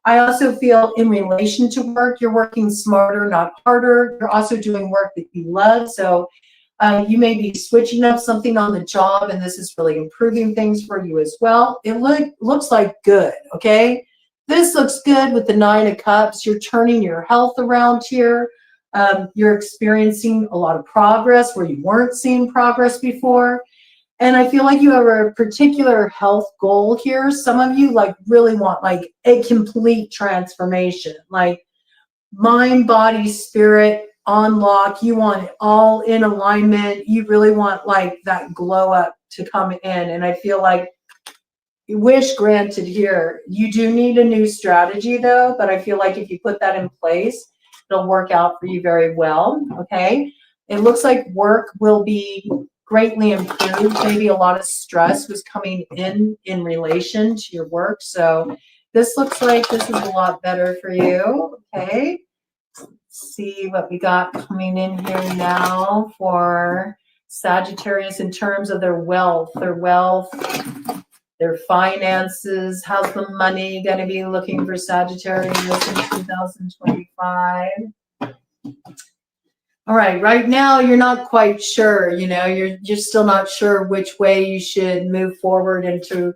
I also feel in relation to work, you're working smarter, not harder. You're also doing work that you love. So You may be switching up something on the job, and this is really improving things for you as well. It looks like good, okay? This looks good with the 9 of Cups. You're turning your health around here. You're experiencing a lot of progress where you weren't seeing progress before. And I feel like you have a particular health goal here. Some of you like really want like a complete transformation, like mind, body, spirit on lock. You want it all in alignment. You really want like that glow up to come in. And I feel like wish granted here. You do need a new strategy though, but I feel like if you put that in place, it'll work out for you very well. Okay. It looks like work will be greatly improved. Maybe a lot of stress was coming in relation to your work. So this looks like this is a lot better for you. Okay. Let's see what we got coming in here now for Sagittarius in terms of their wealth, their finances. How's the money going to be looking for Sagittarius in 2025? All right now you're not quite sure, you know, you're still not sure which way you should move forward into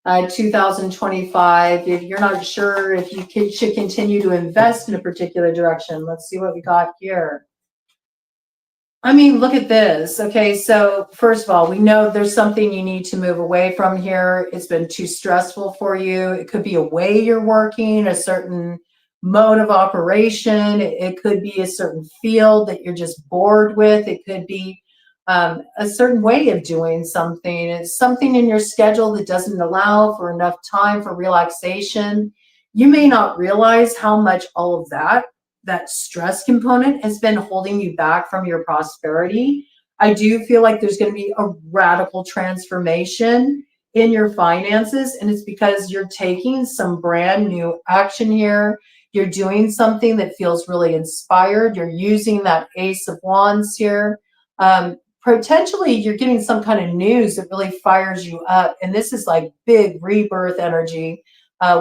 2025. If you're not sure if you should continue to invest in a particular direction. Let's see what we got here. I mean, look at this. Okay, so first of all, we know there's something you need to move away from here. It's been too stressful for you. It could be a way you're working, a certain mode of operation. It could be a certain field that you're just bored with. It could be a certain way of doing something. It's something in your schedule that doesn't allow for enough time for relaxation. You may not realize how much all of that stress component has been holding you back from your prosperity. I do feel like there's going to be a radical transformation in your finances, and it's because you're taking some brand new action here. You're doing something that feels really inspired. You're using that Ace of Wands here. Potentially, you're getting some kind of news that really fires you up, and this is like big rebirth energy.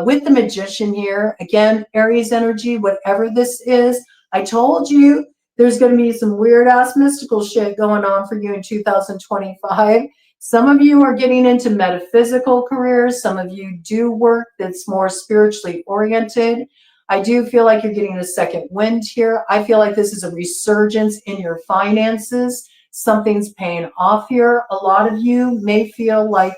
With the Magician here, again, Aries energy, whatever this is, I told you there's going to be some weird ass mystical shit going on for you in 2025. Some of you are getting into metaphysical careers. Some of you do work that's more spiritually oriented. I do feel like you're getting a second wind here. I feel like this is a resurgence in your finances. Something's paying off here. A lot of you may feel like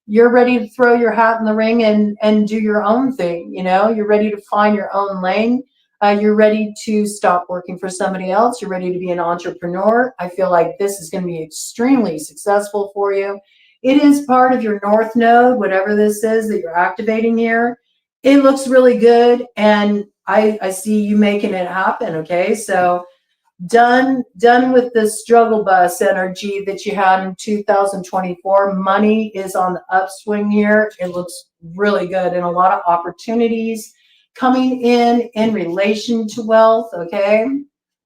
you're ready to throw your hat in the ring and do your own thing. You know, you're ready to find your own lane. You're ready to stop working for somebody else. You're ready to be an entrepreneur. I feel like this is going to be extremely successful for you. It is part of your North Node, whatever this is that you're activating here. It looks really good, and I see you making it happen. Okay, so done with the struggle bus energy that you had in 2024. Money is on the upswing here. It looks really good, and a lot of opportunities coming in relation to wealth. Okay,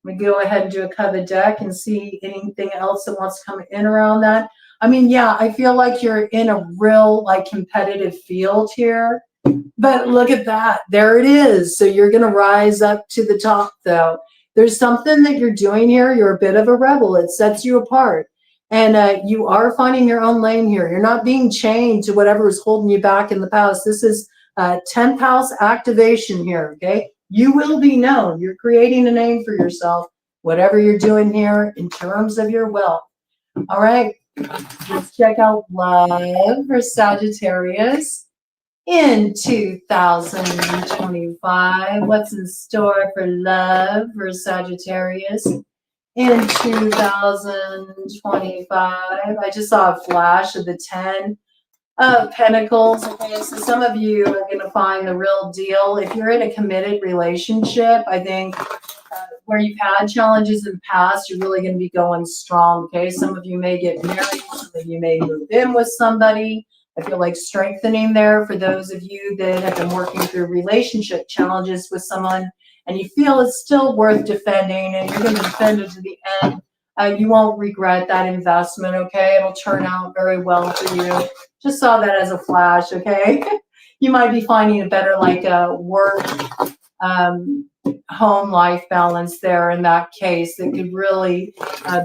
we go ahead and do a cover deck and see anything else that wants to come in around that. I mean, yeah, I feel like you're in a real like competitive field here, but look at that, there it is. So you're going to rise up to the top though. There's something that you're doing here. You're a bit of a rebel. It sets you apart. And you are finding your own lane here. You're not being chained to whatever was holding you back in the past. This is 10th house activation here, okay? You will be known. You're creating a name for yourself, whatever you're doing here in terms of your wealth. All right, let's check out love for Sagittarius in 2025. What's in store for love for Sagittarius in 2025? I just saw a flash of the 10 of Pentacles. Okay, so some of you are going to find the real deal. If you're in a committed relationship, I think where you've had challenges in the past, you're really going to be going strong. Okay, some of you may get married, some of you may move in with somebody. I feel like strengthening there for those of you that have been working through relationship challenges with someone and you feel it's still worth defending and you're going to defend it to the end. You won't regret that investment, okay? It'll turn out very well for you. Just saw that as a flash, okay? You might be finding a better like work home life balance there in that case that could really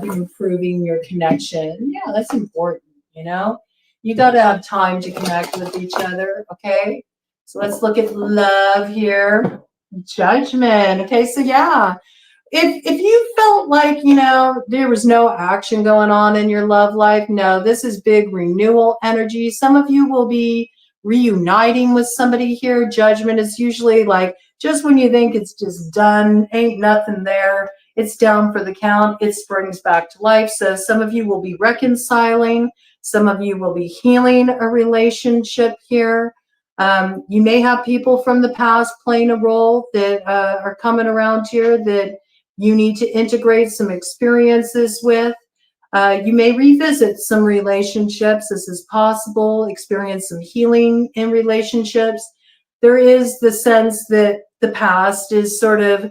be improving your connection. Yeah, that's important, you know? You got to have time to connect with each other, okay? So let's look at love here. Judgment. Okay, so yeah, if you felt like, you know, there was no action going on in your love life, no, this is big renewal energy. Some of you will be reuniting with somebody here. Judgment is usually like just when you think it's just done, ain't nothing there, it's down for the count, it springs back to life. So some of you will be reconciling, some of you will be healing a relationship here. You may have people from the past playing a role that are coming around here that you need to integrate some experiences with. You may revisit some relationships. This is possible. Experience some healing in relationships. There is the sense that the past is sort of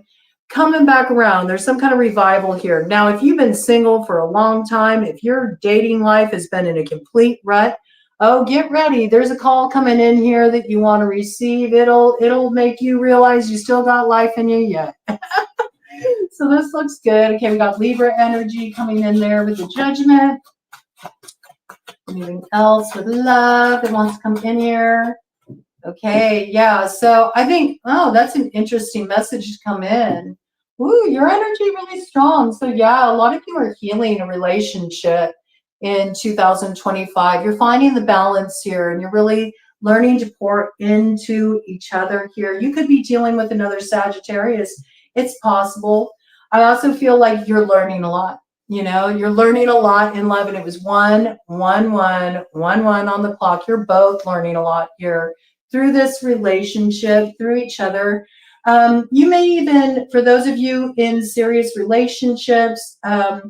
coming back around. There's some kind of revival here. Now, if you've been single for a long time, if your dating life has been in a complete rut, oh, get ready. There's a call coming in here that you want to receive. It'll make you realize you still got life in you yet. So this looks good. Okay, we got Libra energy coming in there with the Judgment. Anything else with love that wants to come in here? Okay, yeah. So I think, oh, that's an interesting message to come in. Ooh, your energy really strong. So yeah, a lot of you are healing a relationship in 2025. You're finding the balance here, and you're really learning to pour into each other here. You could be dealing with another Sagittarius. It's possible. I also feel like you're learning a lot. You know, you're learning a lot in love, and it was 1, 1, 1, 1, 1 on the clock. You're both learning a lot here through this relationship, through each other. You may even, for those of you in serious relationships that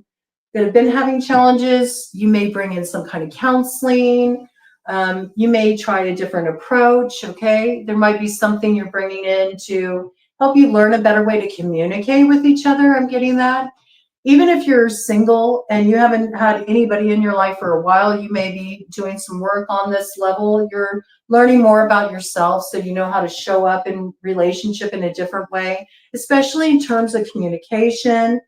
have been having challenges, you may bring in some kind of counseling. You may try a different approach, okay? There might be something you're bringing in to help you learn a better way to communicate with each other. I'm getting that. Even if you're single and you haven't had anybody in your life for a while, you may be doing some work on this level. You're learning more about yourself so you know how to show up in relationship in a different way, especially in terms of communication.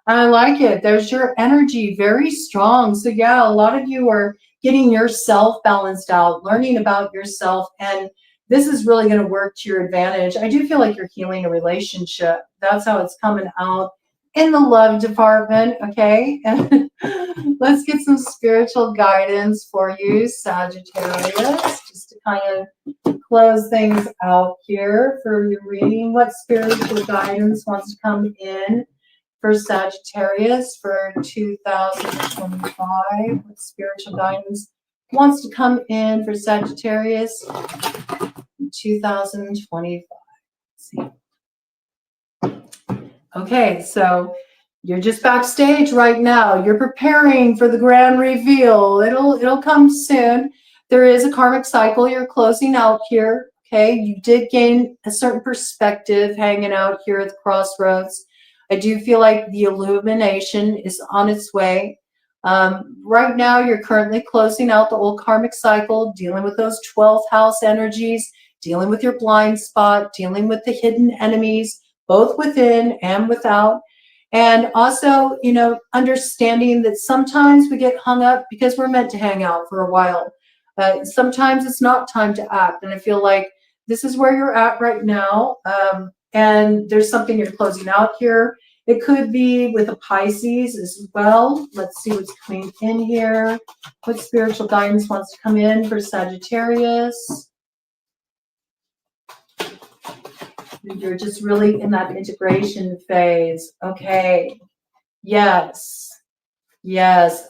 I like it. There's your energy, very strong. So yeah, a lot of you are getting yourself balanced out, learning about yourself, and this is really going to work to your advantage. I do feel like you're healing a relationship. That's how it's coming out in the love department, okay? And let's get some spiritual guidance for you, Sagittarius, just to kind of close things out here for your reading. What spiritual guidance wants to come in for Sagittarius for 2025? What spiritual guidance wants to come in for Sagittarius in 2025? Let's see. Okay, so you're just backstage right now. You're preparing for the grand reveal. It'll come soon. There is a karmic cycle you're closing out here. Okay, you did gain a certain perspective hanging out here at the crossroads. I do feel like the illumination is on its way. Right now, you're currently closing out the old karmic cycle, dealing with those 12th house energies, dealing with your blind spot, dealing with the hidden enemies, both within and without. And also, you know, understanding that sometimes we get hung up because we're meant to hang out for a while. Sometimes it's not time to act. And I feel like this is where you're at right now. And there's something you're closing out here. It could be with a Pisces as well. Let's see what's coming in here. What spiritual guidance wants to come in for Sagittarius? You're just really in that integration phase. Okay. Yes. Yes.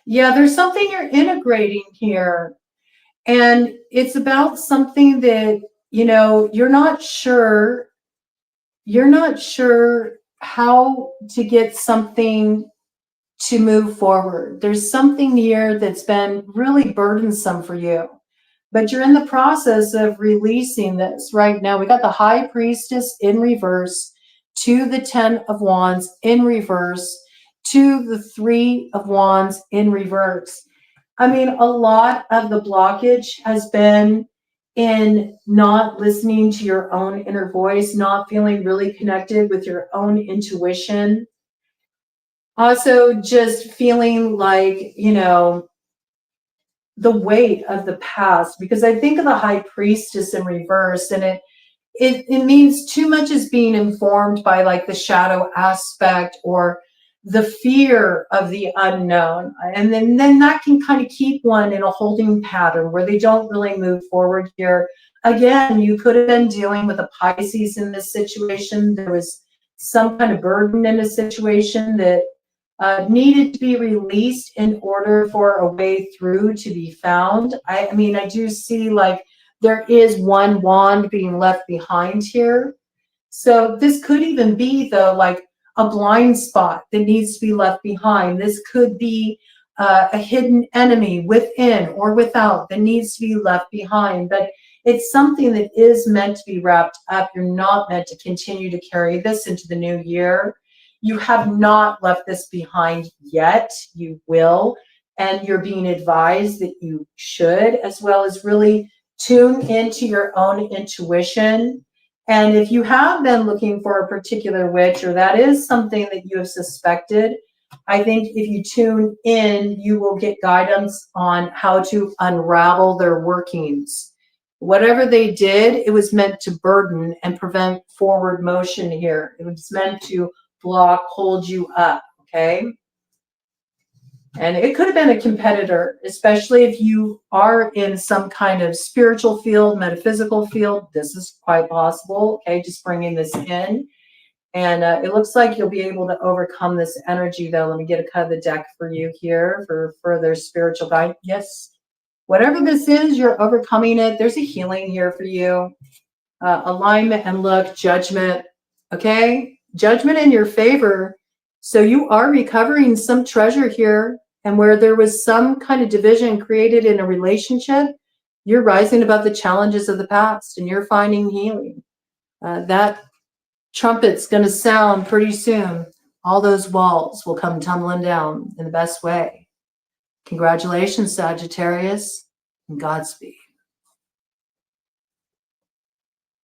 Yeah, there's something you're integrating here. And it's about something that, you know, you're not sure how to get something to move forward. There's something here that's been really burdensome for you. But you're in the process of releasing this right now. We got the High Priestess in reverse, to the 10 of Wands in reverse, to the 3 of Wands in reverse. I mean, a lot of the blockage has been in not listening to your own inner voice, not feeling really connected with your own intuition. Also, just feeling like, you know, the weight of the past, because I think of the High Priestess in reverse, and it means too much is being informed by like the shadow aspect or the fear of the unknown. And then that can kind of keep one in a holding pattern where they don't really move forward here. Again, you could have been dealing with a Pisces in this situation. There was some kind of burden in a situation that needed to be released in order for a way through to be found. I mean, I do see like there is one wand being left behind here. So this could even be, though, like a blind spot that needs to be left behind. This could be a hidden enemy within or without that needs to be left behind. But it's something that is meant to be wrapped up. You're not meant to continue to carry this into the new year. You have not left this behind yet. You will. And you're being advised that you should, as well as really tune into your own intuition. And if you have been looking for a particular witch, or that is something that you have suspected, I think if you tune in, you will get guidance on how to unravel their workings. Whatever they did, it was meant to burden and prevent forward motion here. It was meant to block, hold you up, okay? And it could have been a competitor, especially if you are in some kind of spiritual field, metaphysical field. This is quite possible, okay? Just bringing this in. And it looks like you'll be able to overcome this energy, though. Let me get a cut of the deck for you here for further spiritual guide. Yes, whatever this is, you're overcoming it. There's a healing here for you. Alignment and look, judgment, okay? Judgment in your favor. So you are recovering some treasure here. And where there was some kind of division created in a relationship, you're rising above the challenges of the past and you're finding healing. That trumpet's going to sound pretty soon. All those walls will come tumbling down in the best way. Congratulations, Sagittarius, and Godspeed.